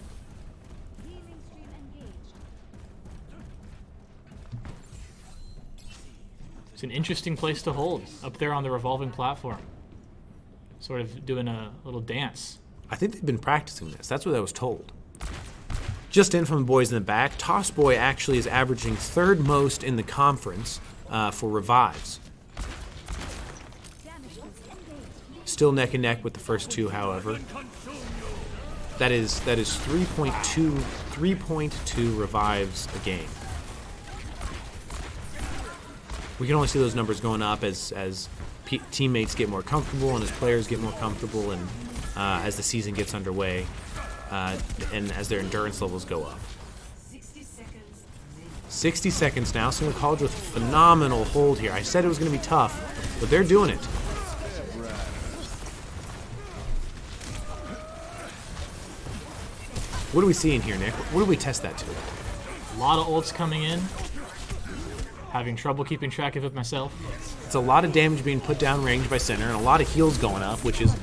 It's an interesting place to hold, up there on the revolving platform. Sort of doing a little dance. I think they've been practicing this. That's what I was told. Just in from the boys in the back, Toss Boy actually is averaging 3rd most in the conference for revives. Still neck and neck with the first 2, however. That is 3.2 revives a game. We can only see those numbers going up as teammates get more comfortable and as players get more comfortable and as the season gets underway and as their endurance levels go up. 60 seconds now. Centre College with phenomenal hold here. I said it was going to be tough, but they're doing it. What are we seeing here, Nick? What do we test that to? A lot of ults coming in. Having trouble keeping track of it myself. It's a lot of damage being put down range by Centre and a lot of heals going up, which is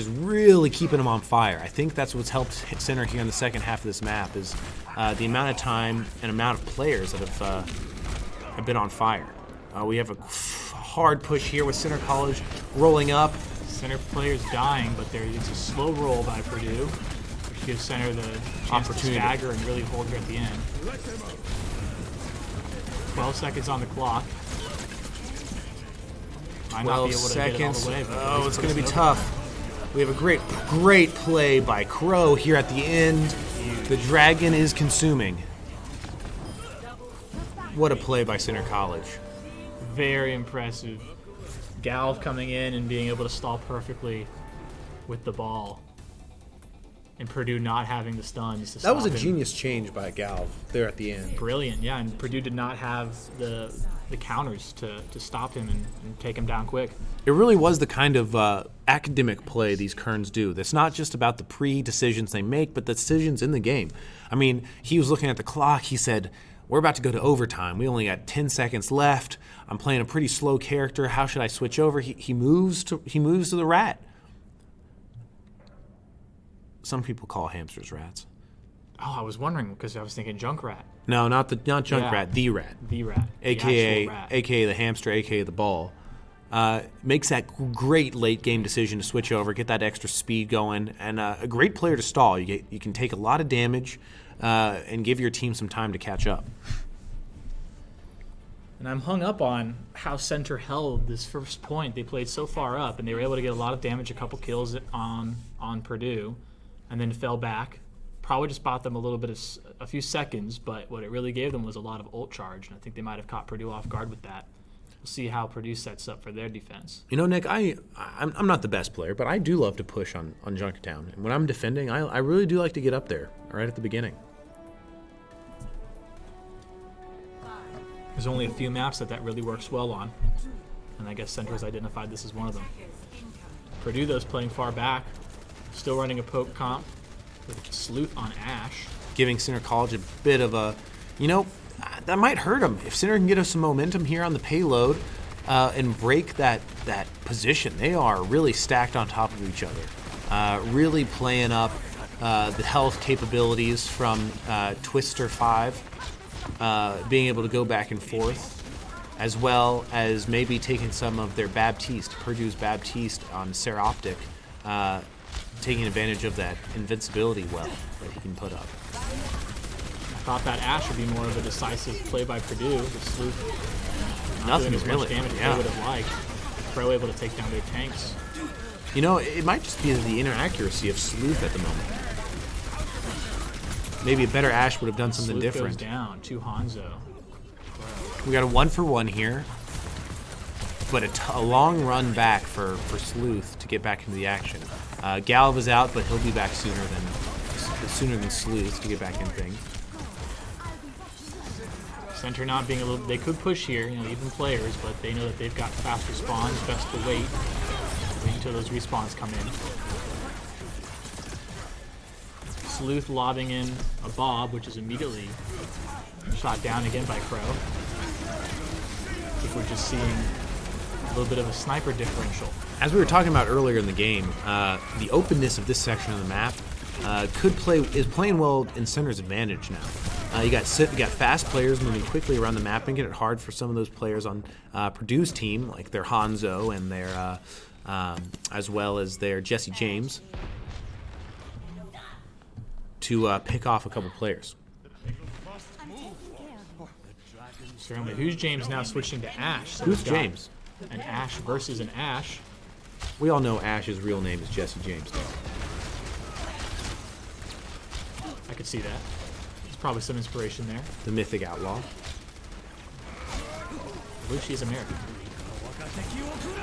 really keeping them on fire. I think that's what's helped Centre here in the second half of this map is the amount of time and amount of players that have been on fire. We have a hard push here with Centre College rolling up. Centre players dying, but it's a slow roll by Purdue, which gives Centre the chance to stagger and really hold here at the end. 12 seconds on the clock. Might not be able to get it all the way, but it's going to be tough. We have a great play by Crow here at the end. The dragon is consuming. What a play by Centre College. Very impressive. Galv coming in and being able to stall perfectly with the ball. And Purdue not having the stuns to stop That was a him. genius change by Galv there at the end. Brilliant, yeah, and Purdue did not have the counters to stop him and take him down quick. It really was the kind of academic play these Kerns do. That's not just about the pre-decisions they make, but the decisions in the game. I mean, he was looking at the clock. He said, we're about to go to overtime. We only got 10 seconds left. I'm playing a pretty slow character. How should I switch over? He moves to the rat. Some people call hamsters rats. Oh, I was wondering because I was thinking Junkrat. No, not Junkrat, the rat. The rat. AKA the rat. AKA the hamster, AKA the ball. Makes that great late game decision to switch over, get that extra speed going, and a great player to stall. You can take a lot of damage and give your team some time to catch up. And I'm hung up on how Centre held this first point. They played so far up, and they were able to get a lot of damage, a couple kills on Purdue, and then fell back. Probably just bought them a few seconds, but what it really gave them was a lot of ult charge, and I think they might have caught Purdue off guard with that. We'll see how Purdue sets up for their defense. You know, Nick, I'm not the best player, but I do love to push on Junktown. And when I'm defending, I really do like to get up there right at the beginning. There's only a few maps that really works well on, and I guess Centre has identified this as one of them. Purdue, though, is playing far back, still running a poke comp with Sleuth on Ash. Giving Centre College a bit of a, that might hurt them. If Centre can get us some momentum here on the payload and break that position, they are really stacked on top of each other. Really playing up the health capabilities from Twister 5, being able to go back and forth, as well as maybe taking some of their Baptiste, Purdue's Baptiste on Seroptic, taking advantage of that invincibility well that he can put up. I thought that Ash would be more of a decisive play by Purdue. The Sleuth Nothing doing as really. much damage as Yeah. they would have liked. Pro able to take down their tanks. You know, it might just be the inaccuracy of Sleuth at the moment. Maybe a better Ashe would have done something Sleuth different. goes down to Hanzo. We got a 1-for-1 here, but a long run back for Sleuth to get back into the action. Galv is out, but he'll be back sooner than Sleuth to get back in things. Centre not being they could push here, you know, even players, but they know that they've got fast respawns. Best to wait until those respawns come in. Sleuth lobbing in a Bob, which is immediately shot down again by Crow. I think we're just seeing a little bit of a sniper differential. As we were talking about earlier in the game, the openness of this section of the map is playing well in Centre's advantage now. You got fast players moving quickly around the map, making it hard for some of those players on Purdue's team, like their Hanzo and their as well as their Jesse James, to pick off a couple players. Certainly, who's James now switching to Ashe? So Who's we've got James? An Ashe versus an Ashe. We all know Ash's real name is Jesse James, though. I could see that. There's probably some inspiration there. The mythic outlaw. I believe she's American.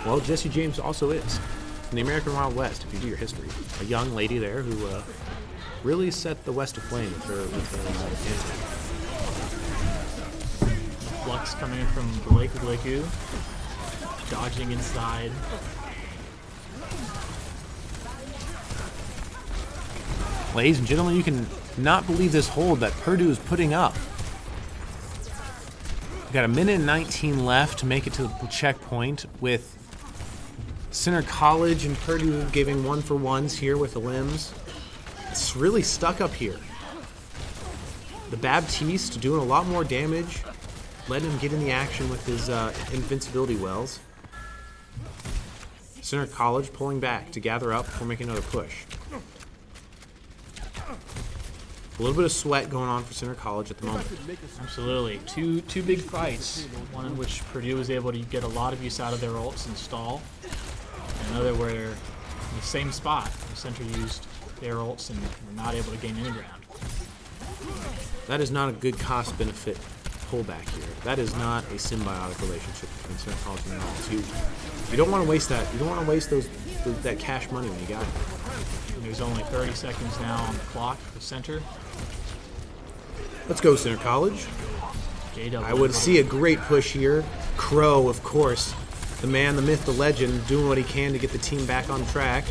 Well, Jesse James also is. From the American Wild West, if you do your history. A young lady there who really set the West aflame with her dancing. Flux coming in from Galvanijo, dodging inside. Ladies and gentlemen, you can not believe this hold that Purdue is putting up. We've got 1:19 left to make it to the checkpoint, with Centre College and Purdue giving 1-for-1s here with the limbs. It's really stuck up here. The Baptiste doing a lot more damage, letting him get in the action with his invincibility wells. Centre College pulling back to gather up before making another push. A little bit of sweat going on for Centre College at the moment. Absolutely. Two big fights. One in which Purdue was able to get a lot of use out of their ults and stall. And another where they're in the same spot. Centre used their ults and were not able to gain any ground. That is not a good cost-benefit pullback here. That is not a symbiotic relationship between Centre College and Knowles. You don't want to waste that. You don't want to waste that cash money when you got it. And there's only 30 seconds now on the clock for Centre. Let's go, Centre College. JW I would see a great push here. Crow, of course. The man, the myth, the legend, doing what he can to get the team back on track.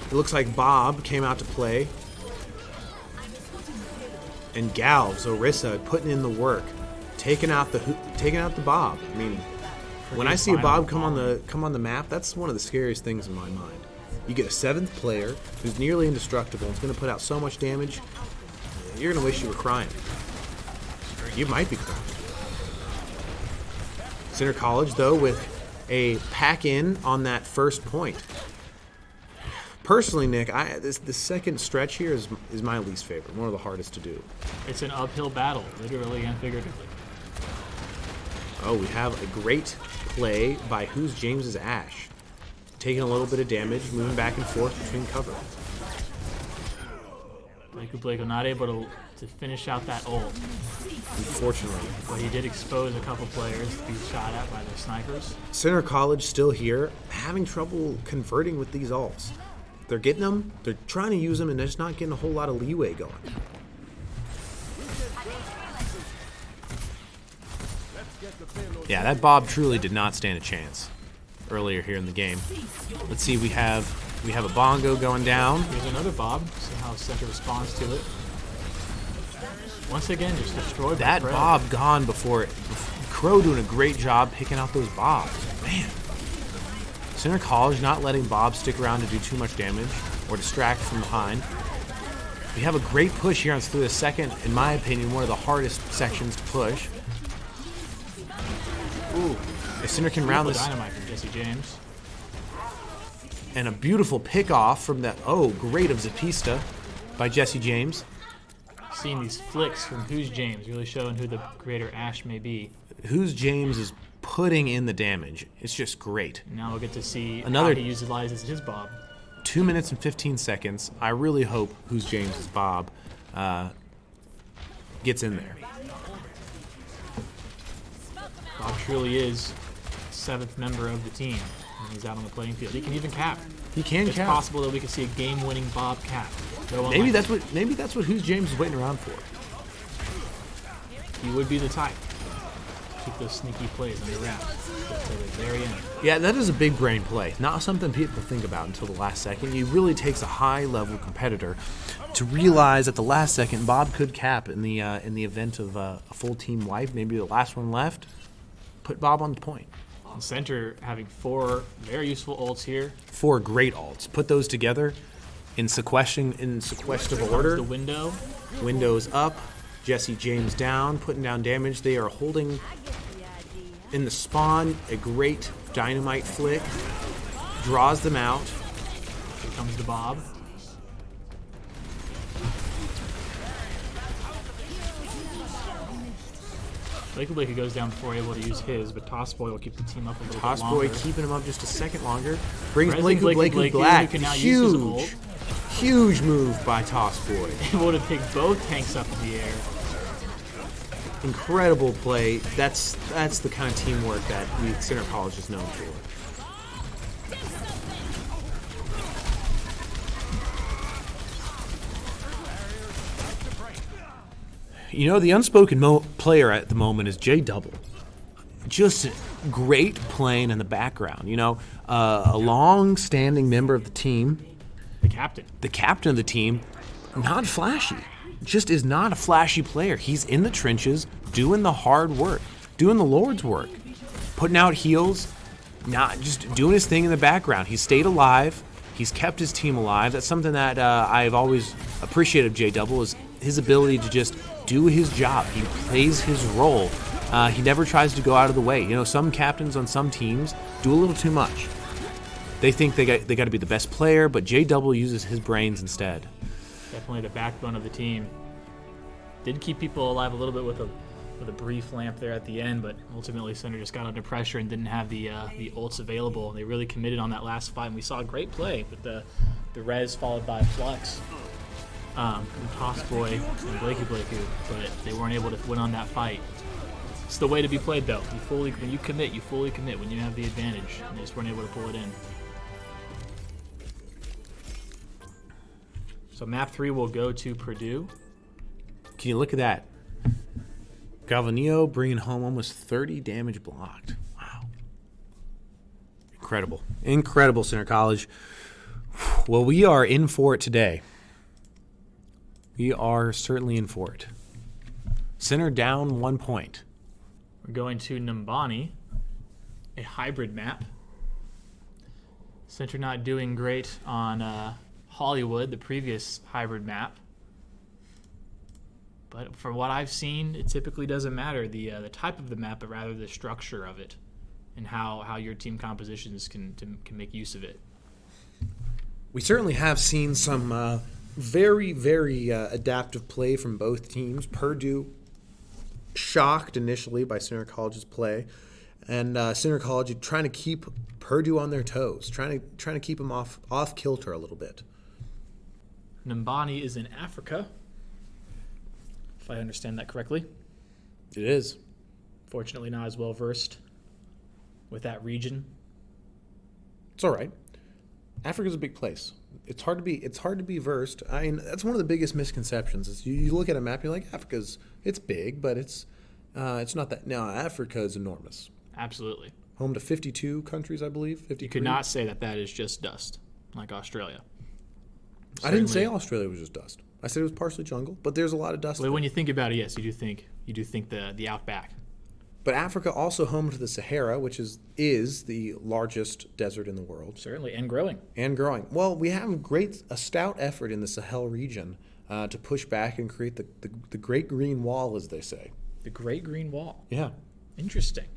It looks like Bob came out to play. And Galvs, Orisa, putting in the work, taking out the Bob. I mean, when I see a Bob come on the map, that's one of the scariest things in my mind. You get a 7th player who's nearly indestructible and is going to put out so much damage, you're going to wish you were crying. You might be crying. Centre College, though, with a pack-in on that first point. Personally, Nick, the second stretch here is my least favorite, one of the hardest to do. It's an uphill battle, literally and figuratively. Oh, we have a great play by Who's James's Ashe. Taking a little bit of damage, moving back and forth between cover. Blake not able to finish out that ult. Unfortunately. But he did expose a couple players to be shot at by their snipers. Centre College still here, having trouble converting with these ults. They're getting them, they're trying to use them, and they're just not getting a whole lot of leeway going. Yeah, that Bob truly did not stand a chance earlier here in the game. Let's see, we have a bongo going down. Here's another Bob. See how Centre responds to it. Once again, just destroyed by That Fred. Bob gone before it. Crow doing a great job picking out those Bobs. Man. Centre College not letting Bob stick around to do too much damage or distract from behind. We have a great push here on through the second, in my opinion, one of the hardest sections to push. Ooh. If Centre can round this. Dynamite from Jesse James. And a beautiful pick off from that, great of Zapista by Jesse James. Seeing these flicks from Who's James really showing who the greater Ashe may be. Who's James is putting in the damage. It's just great. Now we'll get to see Another- how he utilizes his Bob. 2 minutes and 15 seconds. I really hope Who's James's Bob gets in there. Bob truly is 7th member of the team when he's out on the playing field. He can even cap. He can It's cap. possible that we could see a game-winning Bob cap. No one Maybe likes that's what Who's James is waiting around for. it. He would be the type. Keep those sneaky plays under wraps until the very end. Yeah, that is a big brain play. Not something people think about until the last second. It really takes a high-level competitor to realize at the last second Bob could cap in the event of a full team wipe, maybe the last one left. Put Bob on the point. Center having 4 very useful ults here. 4 great alts. Put those together in sequestive order. The window. Windows up. Jesse James down, putting down damage. They are holding in the spawn. A great dynamite flick. Draws them out. Here comes the Bob. Blakey goes down before able to use his, but Tossboy will keep the team up a little Toss bit longer. Boy keeping him up just a second longer. Brings President Blakey who Black. can now use his ult. Huge move by Toss Boy. Able to pick both tanks up in the air. Incredible play. That's the kind of teamwork that Centre College is known for. You know, the unspoken player at the moment is J Double. Just great playing in the background. You know, a long-standing member of the team. The captain. The captain of the team, not flashy. Just is not a flashy player. He's in the trenches, doing the hard work, doing the Lord's work, putting out heals, not just doing his thing in the background. He's stayed alive. He's kept his team alive. That's something that I've always appreciated of J Double, is his ability to just do his job. He plays his role. He never tries to go out of the way. You know, some captains on some teams do a little too much. They think they got to be the best player, but J Double uses his brains instead. Definitely the backbone of the team. Did keep people alive a little bit with a brief lamp there at the end, but ultimately Centre just got under pressure and didn't have the ults available. They really committed on that last fight, and we saw a great play with the res followed by Flux from Tossboy and Blakey, but they weren't able to win on that fight. It's the way to be played, though. When you commit, you fully commit when you have the advantage, and they just weren't able to pull it in. So map 3 will go to Purdue. Can you look at that? Galvanijo bringing home almost 30 damage blocked. Wow. Incredible. Incredible, Centre College. Well, we are in for it today. We are certainly in for it. Centre down 1 point. We're going to Numbani, a hybrid map. Centre not doing great on Hollywood, the previous hybrid map. But for what I've seen, it typically doesn't matter the type of the map, but rather the structure of it and how your team compositions can make use of it. We certainly have seen some very, very adaptive play from both teams. Purdue shocked initially by Centre College's play, and Centre College trying to keep Purdue on their toes, trying to keep them off kilter a little bit. Numbani is in Africa, if I understand that correctly. It is. Fortunately, not as well versed with that region. It's all right. Africa's a big place. It's hard to be versed. I mean, that's one of the biggest misconceptions. Is you look at a map, you're like, it's big, but it's not that. No, Africa is enormous. Absolutely. Home to 52 countries, I believe. 53. You could not say that is just dust, like Australia. I didn't say Australia was just dust. I said it was partially jungle, but there's a lot of dust. Well, when you think about it, yes, you do think the outback. But Africa also home to the Sahara, which is the largest desert in the world. Certainly, and growing. And growing. Well, we have a stout effort in the Sahel region to push back and create the Great Green Wall, as they say. The Great Green Wall. Yeah. Interesting.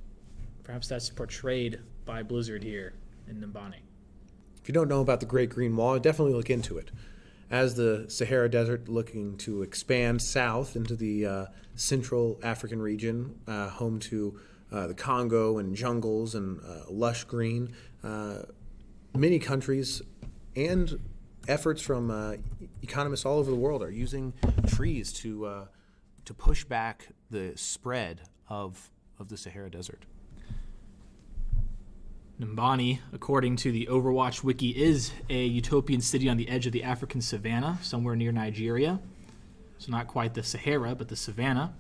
Perhaps that's portrayed by Blizzard here in Numbani. If you don't know about the Great Green Wall, definitely look into it. As the Sahara Desert looking to expand south into the Central African region, home to the Congo and jungles and lush green. Many countries and efforts from economists all over the world are using trees to push back the spread of the Sahara Desert. Numbani, according to the Overwatch wiki, is a utopian city on the edge of the African savanna, somewhere near Nigeria. So not quite the Sahara, but the savanna.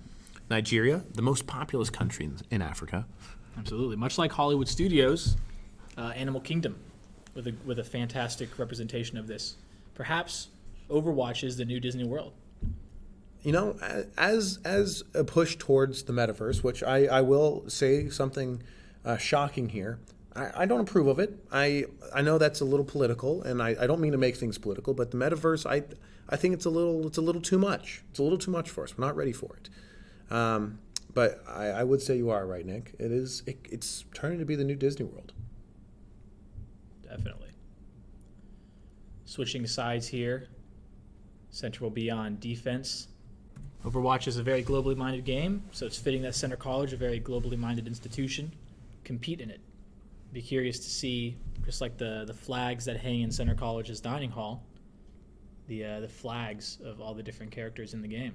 Nigeria, the most populous country in Africa. Absolutely. Much like Hollywood Studios, Animal Kingdom, with a fantastic representation of this. Perhaps Overwatch is the new Disney World. You know, as a push towards the metaverse, which I will say something shocking here, I don't approve of it. I know that's a little political, and I don't mean to make things political, but the metaverse, I think it's a little too much. It's a little too much for us. We're not ready for it. But I would say you are right, Nick. It's turning to be the new Disney World. Definitely. Switching sides here. Centre will be on defense. Overwatch is a very globally minded game, so it's fitting that Centre College, a very globally minded institution, compete in it. Be curious to see, just like the flags that hang in Centre College's dining hall, the flags of all the different characters in the game,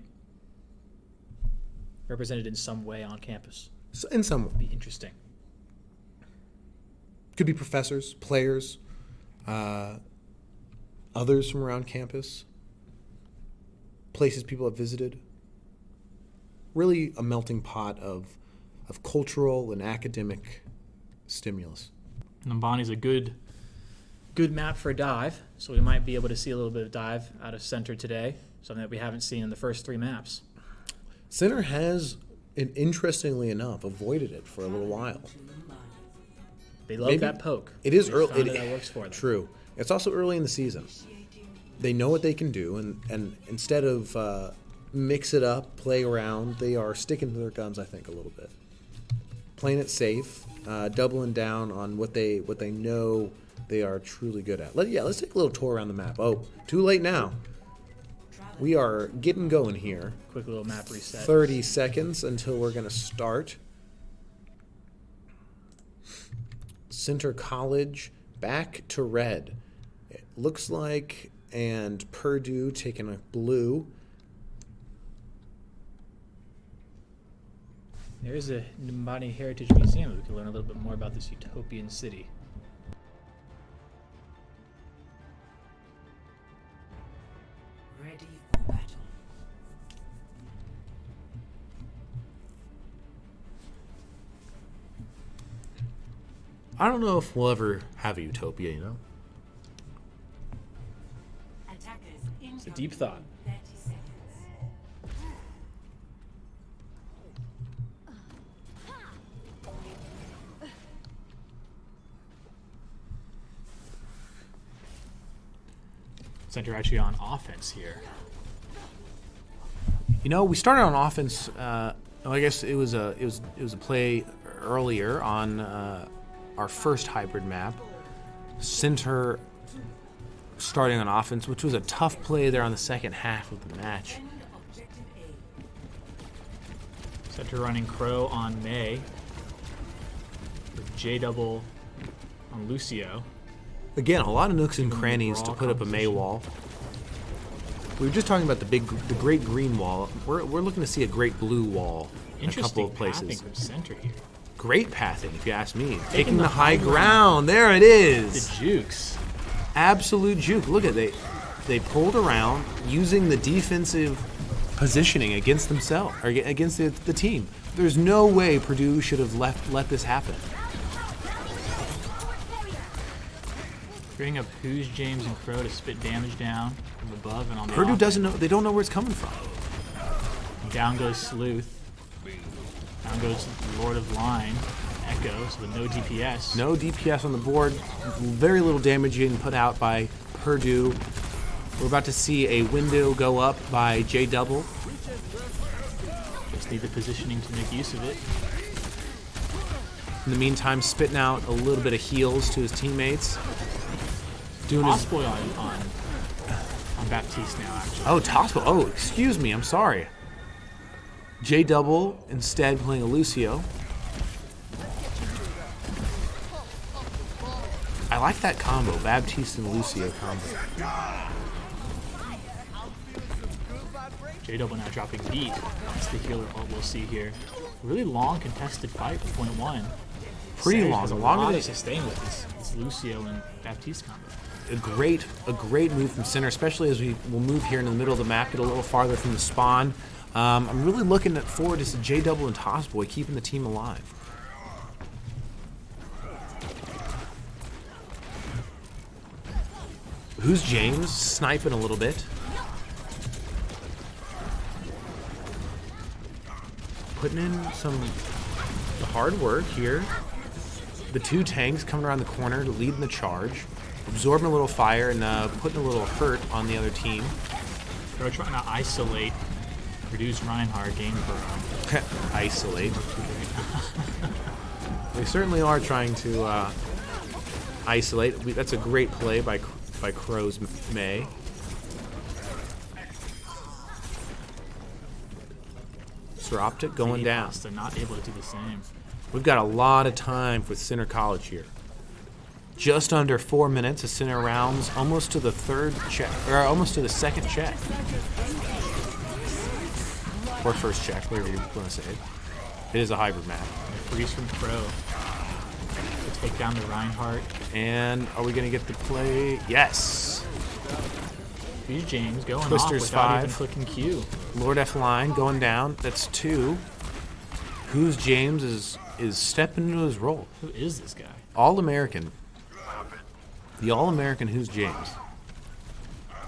represented in some way on campus. So in some way. Be interesting. Could be professors, players, others from around campus, places people have visited. Really a melting pot of cultural and academic stimulus. Numbani's a good map for a dive, so we might be able to see a little bit of dive out of Centre today, something that we haven't seen in the first 3 maps. Centre has, interestingly enough, avoided it for a little while. They love that poke. It is They early. found that works for them. True. It's also early in the season. They know what they can do, and instead of mix it up, play around, they are sticking to their guns, I think, a little bit. Playing it safe, doubling down on what they know they are truly good at. Let's take a little tour around the map. Oh, too late now. We are getting going here. Quick little map reset. 30 seconds until we're going to start. Centre College back to red. It looks like, and Purdue taking a blue. There is a Numbani Heritage Museum. We can learn a little bit more about this utopian city. Ready for battle. I don't know if we'll ever have a utopia, you know? Attackers It's a deep thought. 30 seconds. Centre actually on offense here. You know, we started on offense. I guess it was a play earlier on our first hybrid map. Centre starting on offense, which was a tough play there on the second half of the match. End objective A. Centre running Crow on May. With J double on Lucio. Again, a lot of nooks and Given the crannies to brawl put up a May composition. wall. We were just talking about the great green wall. We're looking to see a great blue wall in a couple Interesting of places. pathing from Centre here. Great pathing, if you ask me. Taking Taking the the high high ground. There it The is. jukes. Absolute juke. Look at they pulled around using the defensive positioning against themselves or against the team. There's no way Purdue should have let this happen. Bring up Who's James and Crow to spit damage down from above and on the Purdue offense. doesn't know. They don't know where it's coming from. Down goes Sleuth. Down goes Lord of Line. Echo, so with no DPS. No DPS on the board. Very little damage getting put out by Purdue. We're about to see a window go up by J Double. Just need the positioning to make use of it. In the meantime, spitting out a little bit of heals to his teammates. Doing his Osboy on Baptiste now, actually. Oh, Tospo. Oh, excuse me. I'm sorry. J Double instead playing a Lucio. I like that combo, Baptiste and Lucio combo. J-Double now dropping deep. That's the healer ult we'll see here. Really long contested fight for point one. Pretty Sage long, has a longer lot than to sustain with this Lucio and Baptiste combo. A great move from Center, especially as we will move here in the middle of the map, get a little farther from the spawn. I'm really looking forward to J-Double and Tossboy keeping the team alive. Who's James? Sniping a little bit. Putting in the hard work here. The two tanks coming around the corner, leading the charge, absorbing a little fire and putting a little hurt on the other team. They're trying to isolate, reduce Reinhardt, gain for Isolate. They certainly are trying to isolate. That's a great play by Crow's May. Optic going down. They're not able to do the same. We've got a lot of time with Center College here. Just under 4 minutes of Center rounds, almost to the third check, or almost to the second check. Or first check, whatever you want to say. It is a hybrid map. Freeze from Crow to take down the Reinhardt. And are we going to get the play? Yes. Here's James going Twister's off without 5. even clicking Q. Lord F line going down. That's 2. Who's James is stepping into his role. Who is this guy? All-American. The All-American Who's James.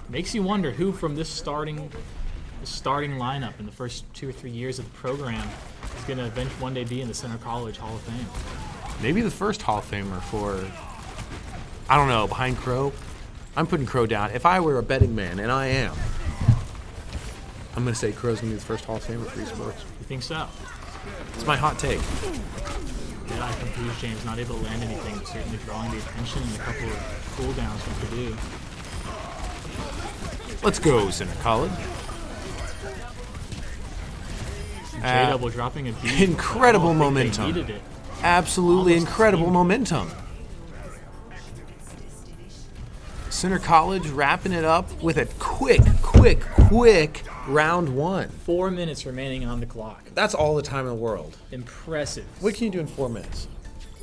Makes you wonder who from this starting lineup in the first 2 or 3 years of the program is going to one day be in the Center College Hall of Fame. Maybe the first Hall of Famer for, I don't know, behind Crow. I'm putting Crow down. If I were a betting man, and I am, I'm going to say Crow's going to be the first Hall of Famer for esports. You think so? It's my hot take. Yeah, I think Bruce James not able to land anything, but certainly drawing the attention and a couple of cooldowns from Purdue. Let's go, Center College. J-Double dropping a beat. Incredible I don't think momentum. They needed it. Absolutely Almost incredible clean. momentum. Center College wrapping it up with a quick round 1. 4 minutes remaining on the clock. That's all the time in the world. Impressive. What can you do in 4 minutes?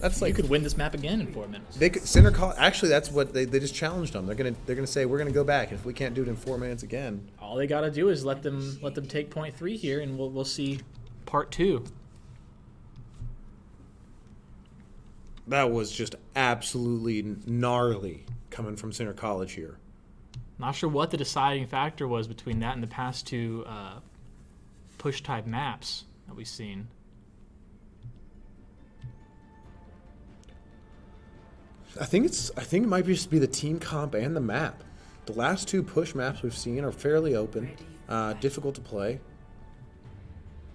That's You like could win this map again in 4 minutes. they could, Center College. Actually, that's what they just challenged them. They're gonna say we're gonna go back, and if we can't do it in 4 minutes again. All they got to do is let them take point 3 here, and we'll see part 2. That was just absolutely gnarly coming from Center College here. Not sure what the deciding factor was between that and the past 2 push type maps that we've seen. I think it might just be the team comp and the map. The last 2 push maps we've seen are fairly open, difficult to play.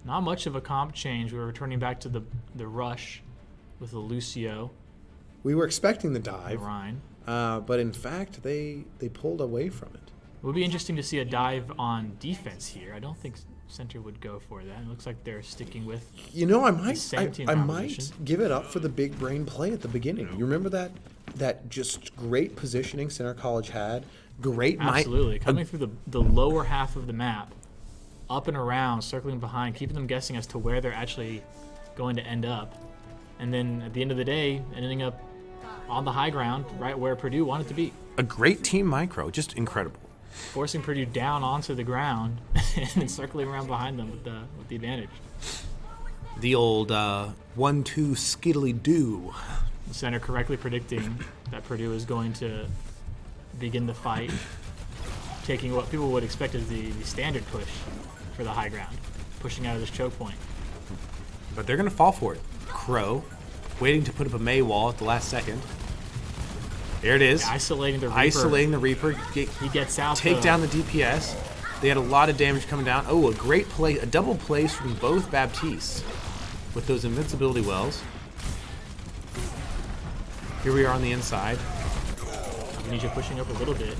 Not much of a comp change. We're returning back to the rush with the Lucio We were expecting the and dive, Rhine. but in fact they pulled away from it. It would be interesting to see a dive on defense here. I don't think Center would go for that. It looks like they're sticking with. You know, I same team might composition. give it up for the big brain play at the beginning. You remember that just great positioning Center College had? Great Absolutely. Coming through the lower half of the map, up and around, circling behind, keeping them guessing as to where they're actually going to end up. And then at the end of the day, ending up on the high ground, right where Purdue wanted to be. a great team micro, just incredible. Forcing Purdue down onto the ground and then circling around behind them with the advantage. The old 1-2 skiddly-doo. The Center correctly predicting that Purdue is going to begin the fight, taking what people would expect as the standard push for the high ground, pushing out of this choke point. But they're going to fall for it. Crow, waiting to put up a May wall at the last second. There it is. Isolating the Reaper. Isolating the Reaper. He gets out. Take down the DPS. They had a lot of damage coming down. Oh, a great play, a double place from both Baptistes with those invincibility wells. Here we are on the inside. Galvanijo pushing up a little bit.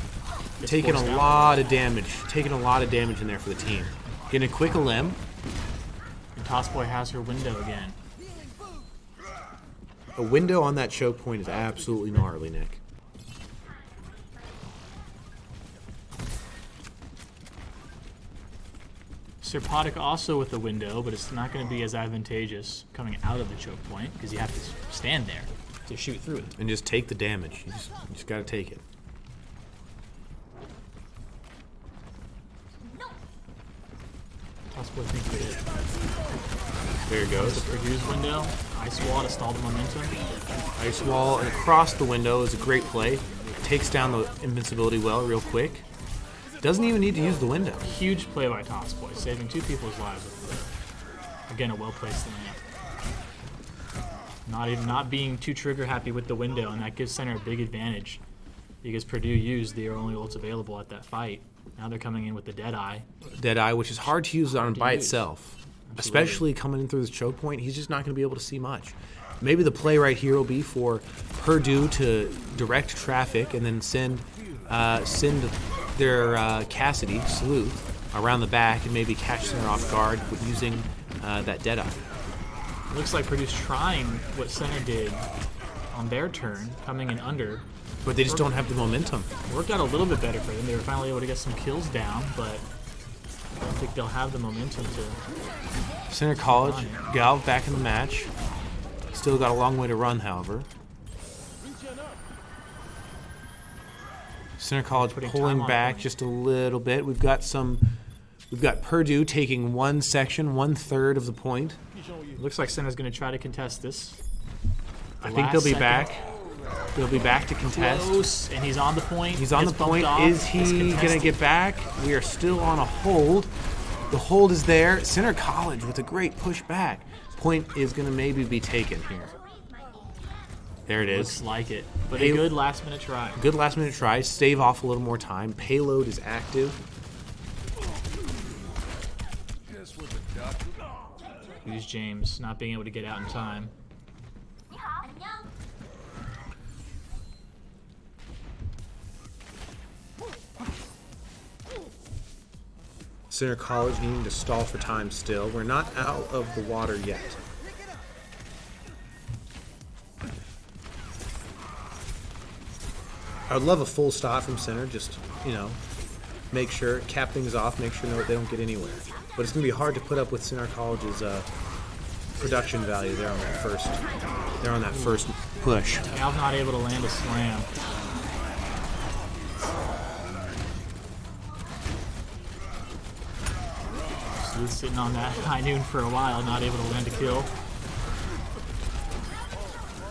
Gets Taking forced a out. lot of damage. Taking a lot of damage in there for the team. Getting a quick limb. And Tossboy has her window again. A window on that choke point is absolutely gnarly, Nick. Serpotic also with the window, but it's not going to be as advantageous coming out of the choke point because you have to stand there to shoot through it. And just take the damage. You just got to take it. Possibly think of it. There it goes. The Purdue's window, ice wall to stall the momentum. Ice wall and across the window is a great play. Takes down the invincibility well real quick. Doesn't even need to use the window. Huge play by Tossboy, saving 2 people's lives with again a well-placed lamp. Not being too trigger happy with the window, and that gives Center a big advantage because Purdue used their only ults available at that fight. Now they're coming in with the Deadeye. Deadeye, which is hard to use on by use. itself. Absolutely. Especially coming in through this choke point, he's just not going to be able to see much. Maybe the play right here will be for Purdue to direct traffic and then send their Cassidy, Sleuth, around the back and maybe catch Center off guard with using that Deadeye. Looks like Purdue's trying what Center did on their turn, coming in under. But they just don't have the momentum. Worked out a little bit better for them. They were finally able to get some kills down, but I don't think they'll have the momentum to... Center College, Galv back in the match. Still got a long way to run, however. Center College pulling back just a little bit. We've got Purdue taking one section, 1/3 of the point. Looks like Center's going to try to contest this. I think they'll be back. They'll be back to contest. Close, and he's on the point. He's on the Gets bumped point. off. Is he going to get back? We are still on a hold. The hold is there. Center College with a great push back. Point is going to maybe be taken here. There it is. Looks like it. But a good last-minute try. Good last-minute try. Stave off a little more time. Payload is active. Use James not being able to get out in time. Center College needing to stall for time still. We're not out of the water yet. I would love a full stop from Center, just, make sure, cap things off, make sure they don't get anywhere. But it's going to be hard to put up with Center College's production value there on that first push. Galv not able to land a slam. Sleuth sitting on that high noon for a while, not able to land a kill.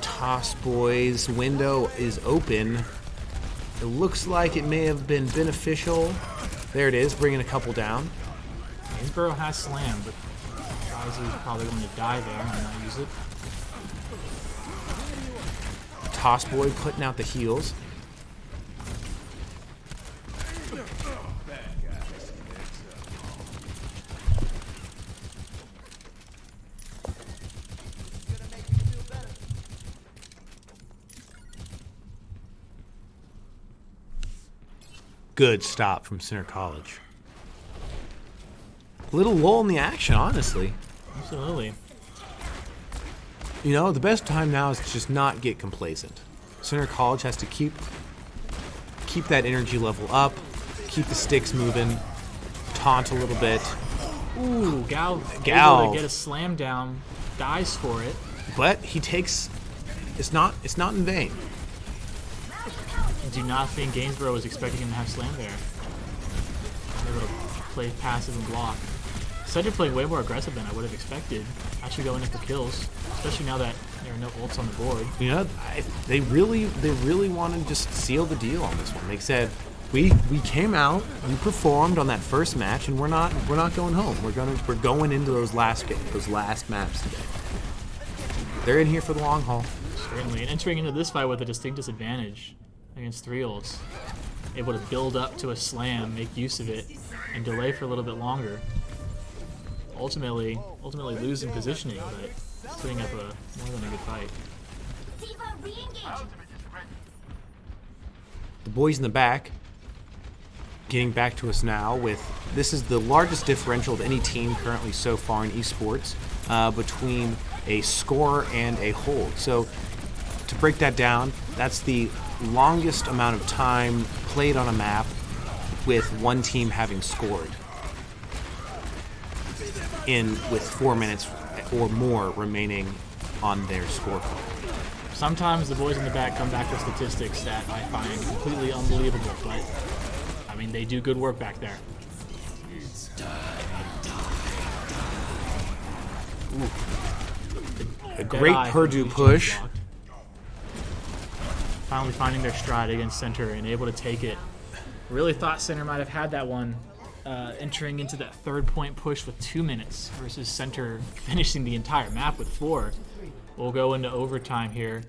Toss Boy's window is open. It looks like it may have been beneficial. There it is, bringing a couple down. Gainsborough has slam, but Ozzy's probably going to die there and not use it. Toss Boy putting out the heals. Good stop from Center College. Little lull in the action, honestly. Absolutely. The best time now is to just not get complacent. Center College has to keep that energy level up, keep the sticks moving, taunt a little bit. Ooh, Galv able to get a slam down, dies for it. But he takes. It's not in vain. I do not think Gainsborough was expecting him to have slam there. Able to play passive and block. Cedric playing way more aggressive than I would have expected. Actually going in for kills, especially now that there are no ults on the board. They really want to just seal the deal on this one. They said, we came out, we performed on that first match, and we're not going home. We're going into those last maps today. They're in here for the long haul. Certainly, and entering into this fight with a distinct disadvantage against 3 ults. Able to build up to a slam, make use of it, and delay for a little bit longer. Ultimately losing positioning, but putting up more than a good fight. The boys in the back getting back to us now this is the largest differential of any team currently so far in esports between a score and a hold. So to break that down, that's the longest amount of time played on a map with one team having scored with 4 minutes or more remaining on their scorecard. Sometimes the boys in the back come back with statistics that I find completely unbelievable, but I mean, they do good work back there. A great Purdue push. Finally finding their stride against Centre and able to take it. Really thought Centre might have had that one entering into that 3rd point push with 2 minutes versus Centre finishing the entire map with 4. We'll go into overtime here,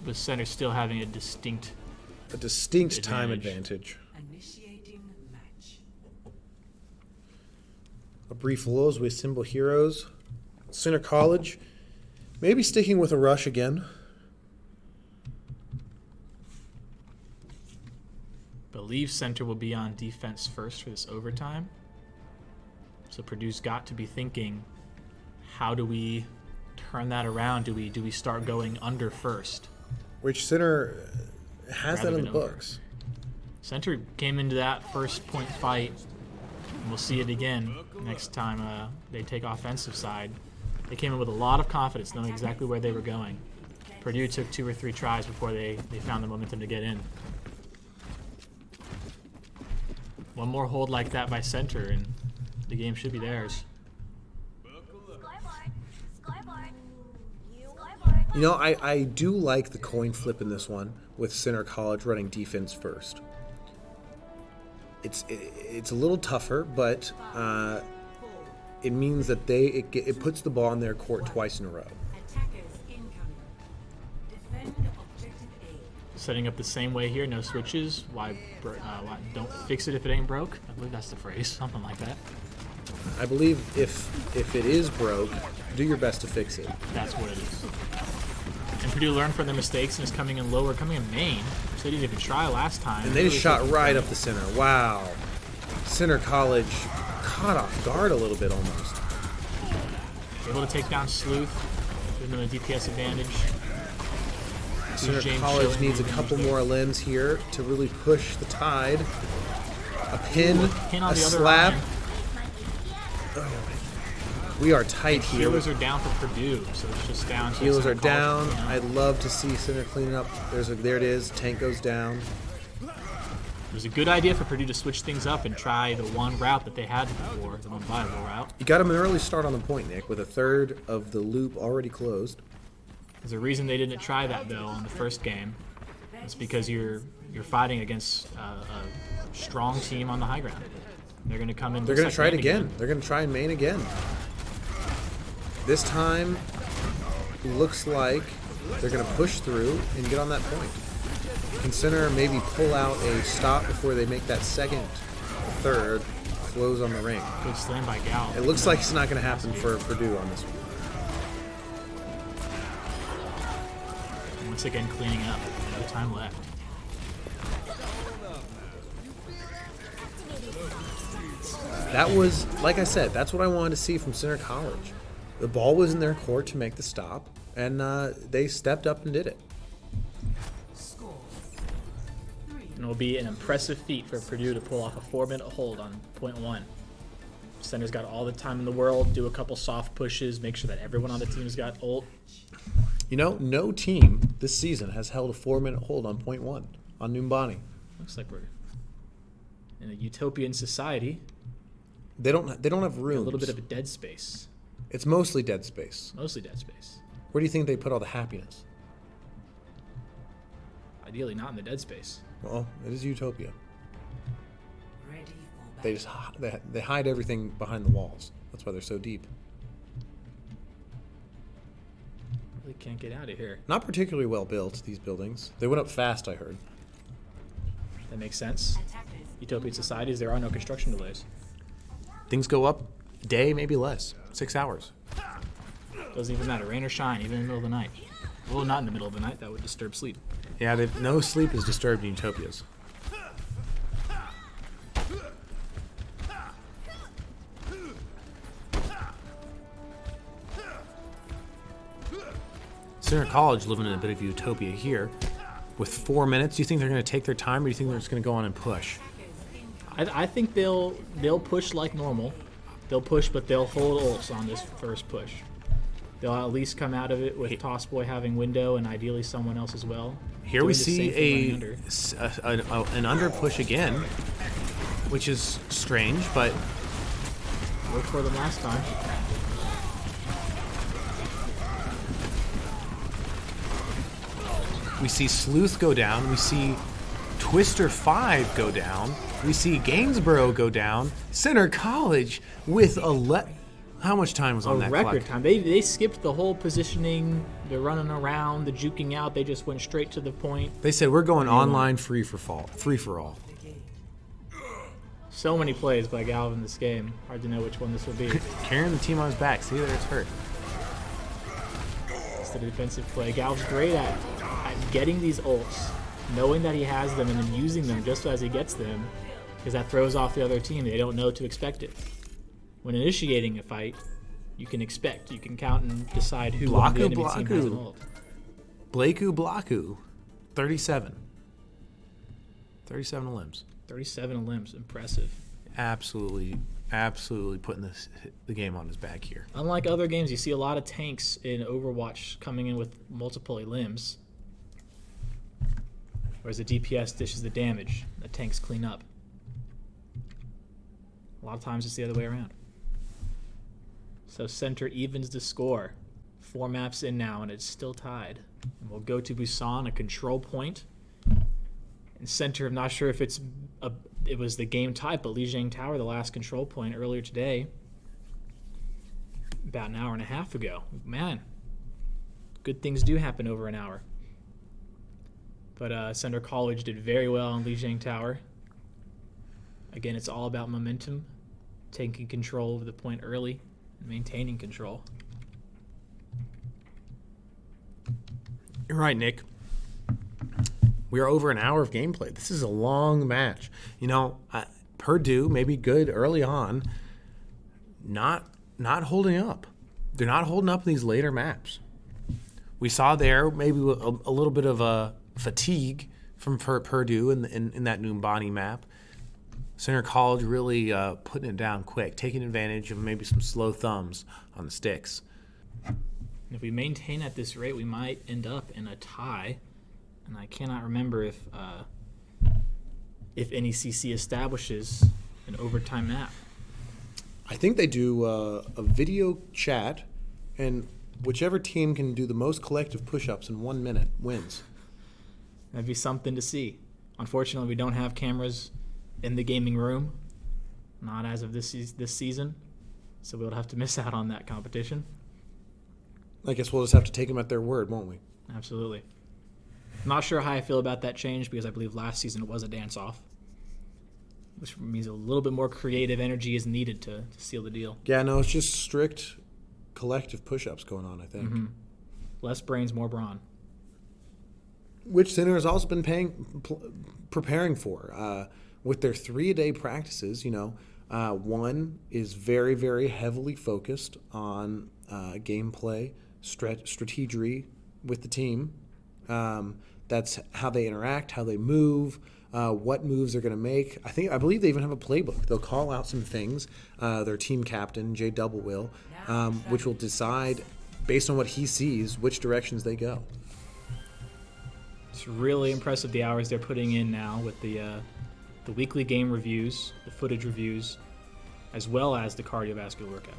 with Centre still having a distinct time advantage. Initiating match. A brief Lulz with Symbol Heroes. Centre College, maybe sticking with a rush again. Believe Centre will be on defense first for this overtime. So Purdue's got to be thinking, how do we turn that around? Do we start going under first? Which Centre has Rather that in the than over. books. Centre came into that first point fight, and we'll see it again next time they take offensive side. They came in with a lot of confidence, knowing exactly where they were going. Purdue took 2 or 3 tries before they found the momentum to get in. One more hold like that by Centre, and the game should be theirs. You know, I do like the coin flip in this one with Centre College running defense first. It's a little tougher, but it means that it puts the ball in their court twice in a row. Attackers incoming. Defend objective A. Setting up the same way here, no switches. Why don't fix it if it ain't broke? I believe that's the phrase, something like that. I believe if it is broke, do your best to fix it. That's what it is. And Purdue learned from their mistakes and is coming in lower, coming in main, which they didn't even try last time. And they just shot right up the center. Wow. Centre College caught off guard a little bit almost. Able to take down Sleuth, giving them a DPS advantage. Centre James College Schilling needs a moving couple into more limbs here to really push the tide. A pin, pin on a the other slap. line. We are tight here. Healers are down for Purdue, so it's just down. to Healers Centre are down. College. I'd love to see Centre cleaning up. There it is. Tank goes down. It was a good idea for Purdue to switch things up and try the one route that they had before, the one viable route. You got them an early start on the point, Nick, with a third of the loop already closed. There's a reason they didn't try that though in the first game. It's because you're fighting against a strong team on the high ground. They're going to come in. They're going to try it again. They're going to try and main again. This time, looks like they're going to push through and get on that point. Can Centre maybe pull out a stop before they make that second, third, close on the ring? Good slam by Gal. It looks like it's not going to happen for Purdue on this one. Once again, cleaning up. No time left. That was, like I said, that's what I wanted to see from Centre College. The ball was in their court to make the stop, and they stepped up and did it. Score. And it'll be an impressive feat for Purdue to pull off a 4-minute hold on point 1. Center's got all the time in the world, do a couple soft pushes, make sure that everyone on the team's got ult. You know, no team this season has held a 4-minute hold on point 1 on Numbani. Looks like we're in a utopian society. They don't have rooms. A little bit of a dead space. It's mostly dead space. Mostly dead space. Where do you think they put all the happiness? Ideally not in the dead space. Well, it is utopia. Ready for They just they hide everything behind the walls. That's why they're so deep. Really can't get out of here. Not particularly well built, these buildings. They went up fast, I heard. That makes sense. Utopian societies, there are no construction delays. Things go up a day, maybe less. 6 hours. Doesn't even matter, rain or shine, even in the middle of the night. Well, not in the middle of the night, that would disturb sleep. Yeah, no sleep is disturbed in utopias. Centre College living in a bit of utopia here. With 4 minutes, do you think they're going to take their time, or do you think they're just going to go on and push? I think they'll push like normal. They'll push, but they'll hold ults on this first push. They'll at least come out of it with Tossboy having window and ideally someone else as well. Here we see an under push again, which is strange, but worked for them last time. we see Sleuth go down. We see Twister 5 go down. We see Gainsborough go down. Centre College with how much time was on that clock? A record time. They skipped the whole positioning, the running around, the juking out. They just went straight to the point. They said, we're going online free for all. So many plays by Galv in this game. Hard to know which one this will be. Carrying the team on his back. See, there's hurt. It's the defensive play. Galv's great at getting these ults, knowing that he has them, and then using them just as he gets them, because that throws off the other team. They don't know to expect it. When initiating a fight, you can expect, you can count and decide who on the enemy team has an ult. Blaku, 37. 37 limbs. 37 limbs, impressive. Absolutely putting the game on his back here. Unlike other games, you see a lot of tanks in Overwatch coming in with multiple limbs, whereas the DPS dishes the damage, the tanks clean up. A lot of times it's the other way around. So Centre evens the score. 4 maps in now, and it's still tied. And we'll go to Busan, a control point. And Centre, I'm not sure if it was the game type, but Lijiang Tower, the last control point earlier today, about an hour and a half ago. Man, good things do happen over an hour. But Centre College did very well on Lijiang Tower. Again, it's all about momentum, taking control of the point early, and maintaining control. You're right, Nick. We are over an hour of gameplay. This is a long match. You know, Purdue may be good early on, not holding up. They're not holding up in these later maps. We saw there maybe a little bit of a fatigue from Purdue in that Numbani map. Centre College really putting it down quick, taking advantage of maybe some slow thumbs on the sticks. If we maintain at this rate, we might end up in a tie. And I cannot remember if NECC establishes an overtime map. I think they do a video chat, and whichever team can do the most collective push-ups in 1 minute wins. That'd be something to see. Unfortunately, we don't have cameras in the gaming room, not as of this season, so we'll have to miss out on that competition. I guess we'll just have to take them at their word, won't we? Absolutely. I'm not sure how I feel about that change, because I believe last season it was a dance-off, which means a little bit more creative energy is needed to seal the deal. Yeah, no, it's just strict collective push-ups going on, I think. Mm-hmm. Less brains, more brawn. Which Centre has also been preparing for. With their 3-a-day practices, you know, one is very, very heavily focused on gameplay, strategy with the team. That's how they interact, how they move, what moves they're going to make. I believe they even have a playbook. They'll call out some things. Their team captain, Jay Double will, which will decide, based on what he sees, which directions they go. It's really impressive the hours they're putting in now with the weekly game reviews, the footage reviews, as well as the cardiovascular workouts.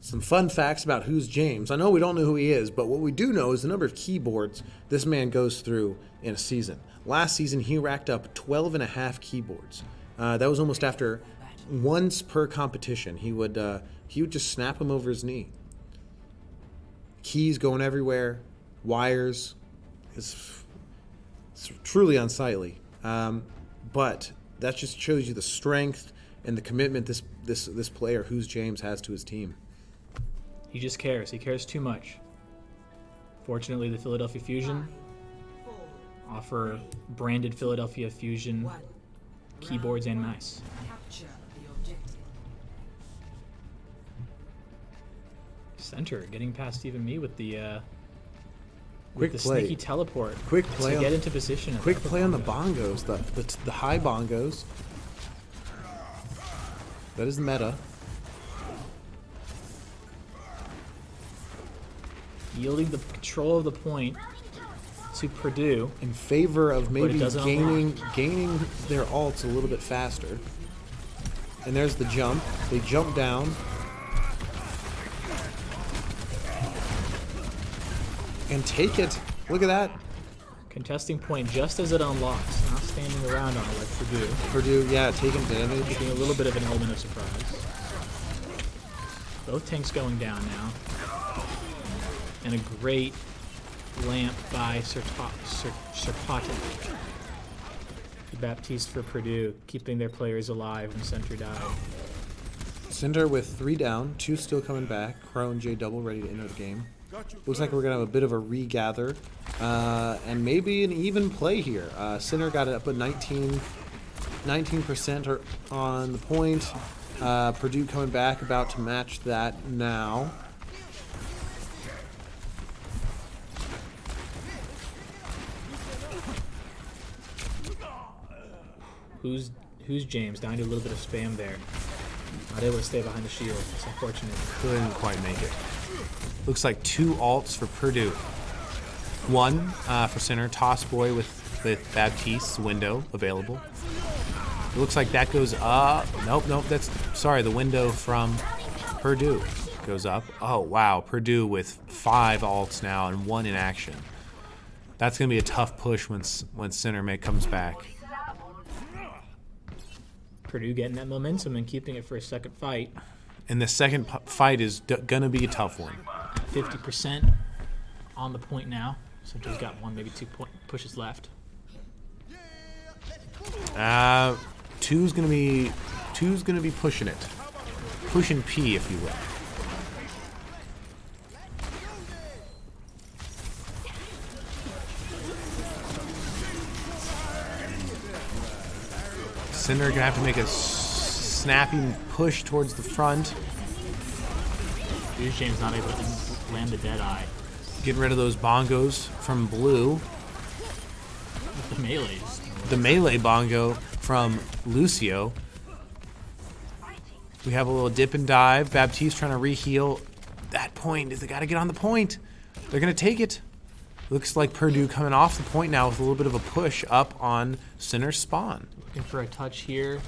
Some fun facts about who's James. I know we don't know who he is, but what we do know is the number of keyboards this man goes through in a season. Last season, he racked up 12 and a half keyboards. That was almost after once per competition. He would just snap them over his knee. Keys going everywhere, wires. It's truly unsightly. But that just shows you the strength and the commitment this player, who's James, has to his team. He just cares. He cares too much. Fortunately, the Philadelphia Fusion offer branded Philadelphia Fusion keyboards and mice. Capture the objective. Center getting past even me with the Quick with the play. sneaky teleport. Quick play to on- get into position. at Quick the play on the bongo. bongos, the high bongos. That is the meta. Yielding the control of the point to Purdue. In favor of maybe doesn't gaining their ults a little bit faster. And there's the jump. They jump down. And take it. Look at that. Contesting point just as it unlocks, not standing around on it like Purdue. Purdue, yeah, taking damage. Taking a little bit of an element of surprise. Both tanks going down now. And a great lamp by Serpati. Baptiste for Purdue, keeping their players alive when Center died. Cinder with 3 down, 2 still coming back. Crow and J double ready to enter the game. Looks like we're going to have a bit of a regather. And maybe an even play here. Cinder got it up at 19% on the point. Purdue coming back, about to match that now. Who's James? Down to a little bit of spam there. Not able to stay behind the shield. It's unfortunate. Couldn't quite make it. Looks like 2 alts for Purdue. 1 for Center, Toss Boy with Baptiste's window available. It looks like that goes up. Nope, the window from Purdue goes up. Oh, wow, Purdue with 5 alts now and 1 in action. That's going to be a tough push when Center comes back. Purdue getting that momentum and keeping it for a second fight. And the second fight is going to be a tough one. 50% on the point now. Center's got 1, maybe 2 pushes left. Two's gonna be pushing it, pushing P, if you will. Cinder gonna have to make a snappy push towards the front. Here's James not able to land the dead eye. Getting rid of those bongos from blue. The melees. The melee bongo from Lucio. We have a little dip and dive. Baptiste trying to reheal that point. They got to get on the point. They're going to take it. Looks like Purdue coming off the point now with a little bit of a push up on Cinder's spawn. Looking for a touch here.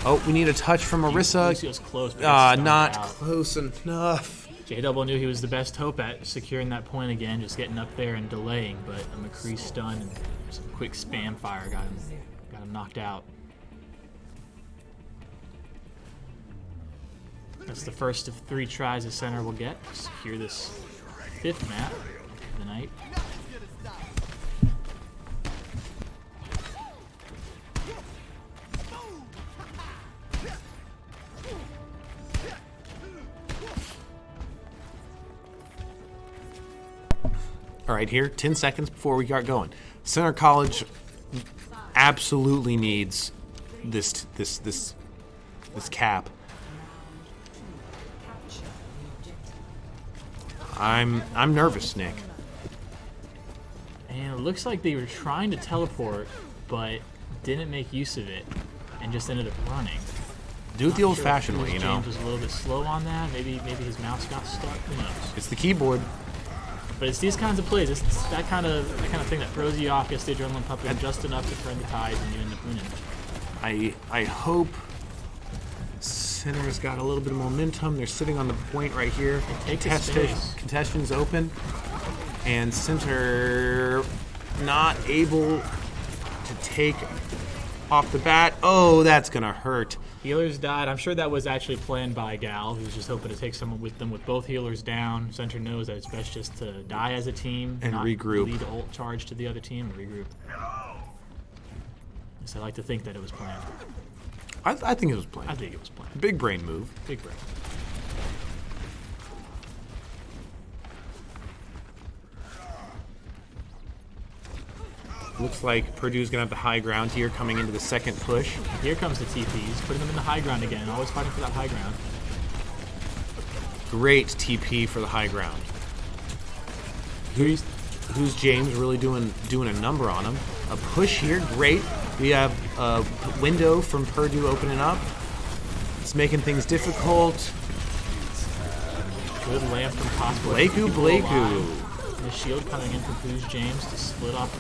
Oh, we need a touch from Marissa. Lucio's close, but gets stomped Not out. close enough. J-Double knew he was the best hope at securing that point again, just getting up there and delaying, but a McCree stun and some quick spam fire got him knocked out. That's the first of 3 tries the Center will get to secure this 5th map of the night. All right, here, 10 seconds before we got going. Center College absolutely needs this cap. Capture the objective. I'm nervous, Nick. And it looks like they were trying to teleport, but didn't make use of it, and just ended up running. Do it the old-fashioned way, you know. James was a little bit slow on that. Maybe his mouse got stuck. Who knows? It's the keyboard. But it's these kinds of plays. It's that kind of thing that throws you off, gets the adrenaline pumping just enough to turn the tides, and you end up winning. I hope Center's got a little bit of momentum. They're sitting on the point right here. Take the space. Contestion's open, and Center not able to take off the bat. Oh, that's gonna hurt. Healers died. I'm sure that was actually planned by Gal, who's just hoping to take someone with them with both healers down. Center knows that it's best just to die as a team And not regroup. Lead ult charge to the other team and regroup. So I like to think that it was planned. I think it was planned. I think it was planned. Big brain move. Big break. Looks like Purdue's going to have the high ground here coming into the second push. Here comes the TPs, putting them in the high ground again, always fighting for that high ground. Great TP for the high ground. Who's James really doing a number on him? A push here, great. We have a window from Purdue opening up. It's making things difficult. Good lamp from Cosplay. Blakeu. The shield coming in from Who's James to split off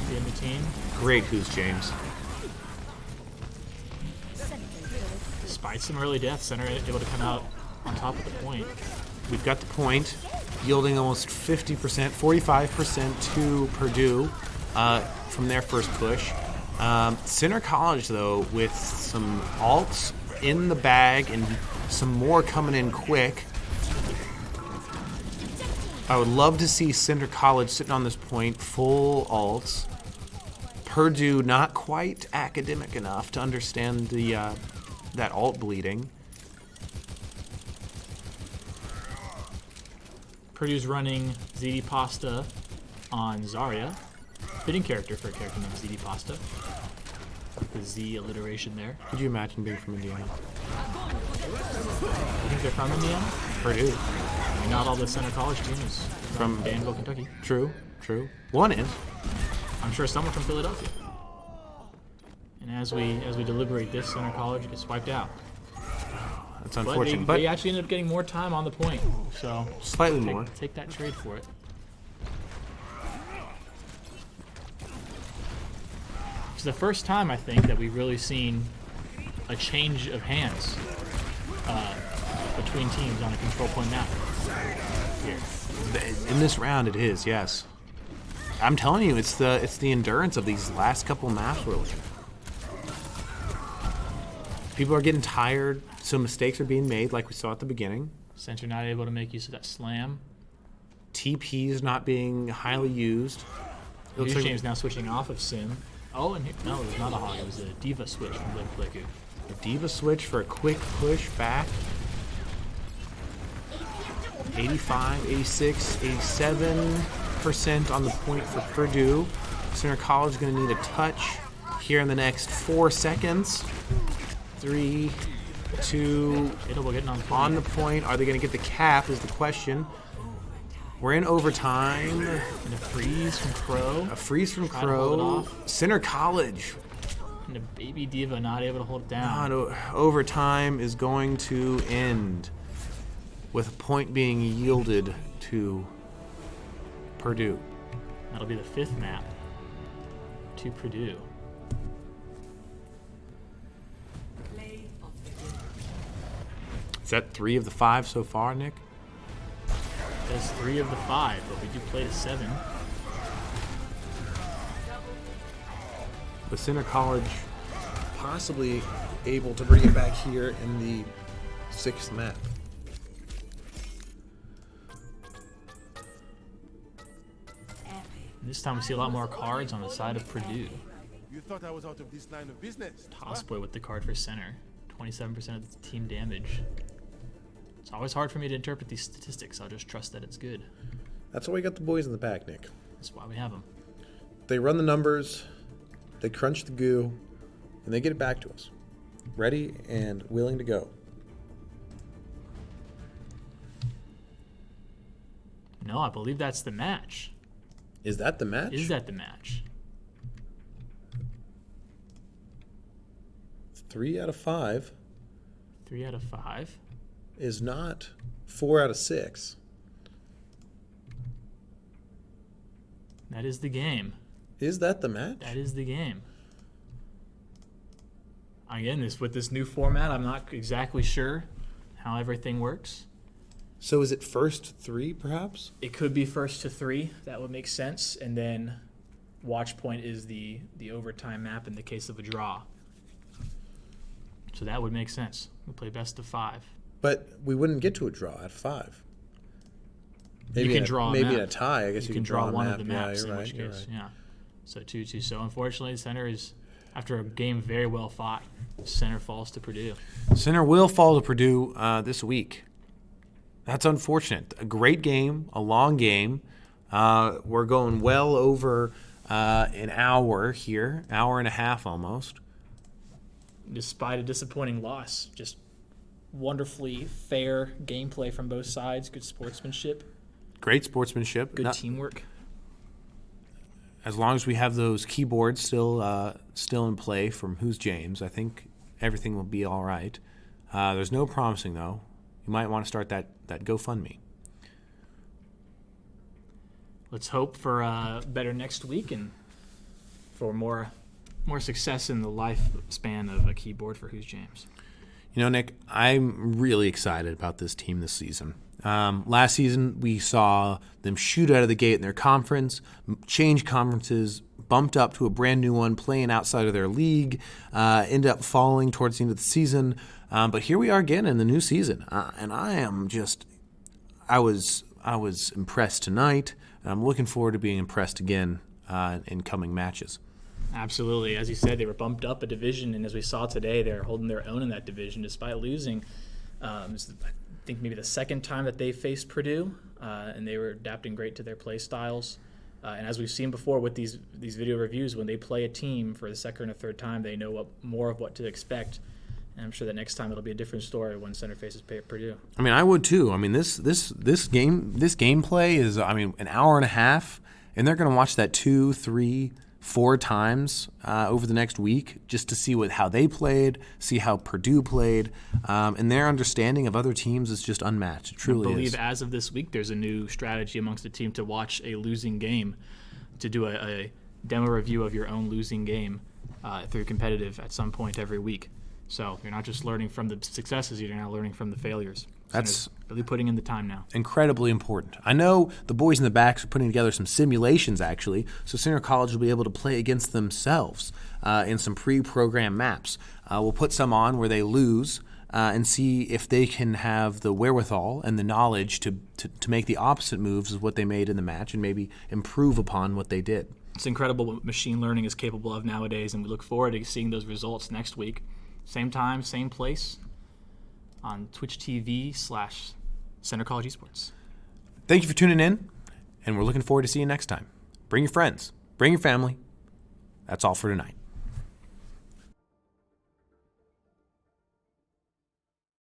the enemy team. Great Who's James. Despite some early death, Centre able to come out on top of the point. We've got the point, yielding almost 50%, 45% to Purdue from their first push. Centre College, though, with some alts in the bag and some more coming in quick. I would love to see Centre College sitting on this point, full alts. Purdue not quite academic enough to understand that alt bleeding. Purdue's running ZD Pasta on Zarya. Fitting character for a character named ZD Pasta. The Z alliteration there. Could you imagine being from Indiana? You think they're from Indiana? Purdue. I mean, not all the Centre College team is from Danville, Kentucky. True. One is. I'm sure someone from Philadelphia. And as we deliberate this, Centre College gets wiped out. That's unfortunate. But they actually ended up getting more time on the point. So slightly more. Take that trade for it. It's the first time, I think, that we've really seen a change of hands between teams on a control point map. Here. In this round, it is, yes. I'm telling you, it's the endurance of these last couple maps we're looking at. People are getting tired, so mistakes are being made, like we saw at the beginning. Centre not able to make use of that slam. TP's not being highly used. Who's James now switching off of Sim. Oh, and no, it was not a hog. It was a Diva switch from Blakeu. A Diva switch for a quick push back. 85, 86, 87% on the point for Purdue. Centre College is going to need a touch here in the next 4 seconds. 3, 2, on the point. Are they going to get the cap is the question. We're in overtime. And a freeze from Crow. A freeze from Crow. Centre College. And a baby Diva not able to hold it down. Overtime is going to end with a point being yielded to Purdue. That'll be the 5th map to Purdue. Is that 3 of the 5 so far, Nick? That's 3 of the 5, but we do play to 7. With Centre College possibly able to bring it back here in the 6th map. This time we see a lot more cards on the side of Purdue. You thought I was out of this line of business? Tossboy with the card for Centre. 27% of the team damage. It's always hard for me to interpret these statistics. I'll just trust that it's good. That's why we got the boys in the back, Nick. That's why we have them. They run the numbers, they crunch the goo, and they get it back to us. Ready and willing to go. No, I believe that's the match. Is that the match? Is that the match? 3 out of 5. 3 out of 5. Is not 4 out of 6. That is the game. Is that the match? That is the game. Again, with this new format, I'm not exactly sure how everything works. So is it first 3, perhaps? It could be first to 3. That would make sense. And then watch point is the overtime map in the case of a draw. So that would make sense. We play best of 5. But we wouldn't get to a draw at 5. Maybe you can draw maybe a map. in a tie. I guess you can draw one a of the map. maps, Yeah, in which case, yeah. So 2-2. So unfortunately, Centre is, after a game very well fought, Centre falls to Purdue. Centre will fall to Purdue this week. That's unfortunate. A great game, a long game. We're going well over an hour here, hour and a half almost. Despite a disappointing loss, just wonderfully fair gameplay from both sides, good sportsmanship, Great sportsmanship. good teamwork. As long as we have those keyboards still in play from Who's James, I think everything will be all right. There's no promising, though. You might want to start that GoFundMe. Let's hope for better next week and for more success in the lifespan of a keyboard for Who's James. You know, Nick, I'm really excited about this team this season. Last season, we saw them shoot out of the gate in their conference, change conferences, bumped up to a brand new one, playing outside of their league, ended up falling towards the end of the season. But here we are again in the new season, and I was impressed tonight, and I'm looking forward to being impressed again in coming matches. Absolutely. As you said, they were bumped up a division, and as we saw today, they're holding their own in that division despite losing. It's, I think, maybe the second time that they faced Purdue, and they were adapting great to their play styles. And as we've seen before with these video reviews, when they play a team for the second or third time, they know more of what to expect. And I'm sure that next time it'll be a different story when Centre faces Purdue. I mean, I would too. I mean, this gameplay is, an hour and a half, and they're going to watch that 2, 3, 4 times over the next week just to see how they played, see how Purdue played, and their understanding of other teams is just unmatched. It truly is. I believe as of this week, there's a new strategy amongst the team to watch a losing game, to do a demo review of your own losing game through competitive at some point every week. So you're not just learning from the successes, you're now learning from the failures. That's really putting in the time now. Incredibly important. I know the boys in the backs are putting together some simulations, actually, so Centre College will be able to play against themselves in some pre-programmed maps. We'll put some on where they lose and see if they can have the wherewithal and the knowledge to make the opposite moves of what they made in the match and maybe improve upon what they did. It's incredible what machine learning is capable of nowadays, and we look forward to seeing those results next week. Same time, same place, on Twitch TV/Centre College Esports. Thank you for tuning in, and we're looking forward to seeing you next time. Bring your friends. Bring your family. That's all for tonight.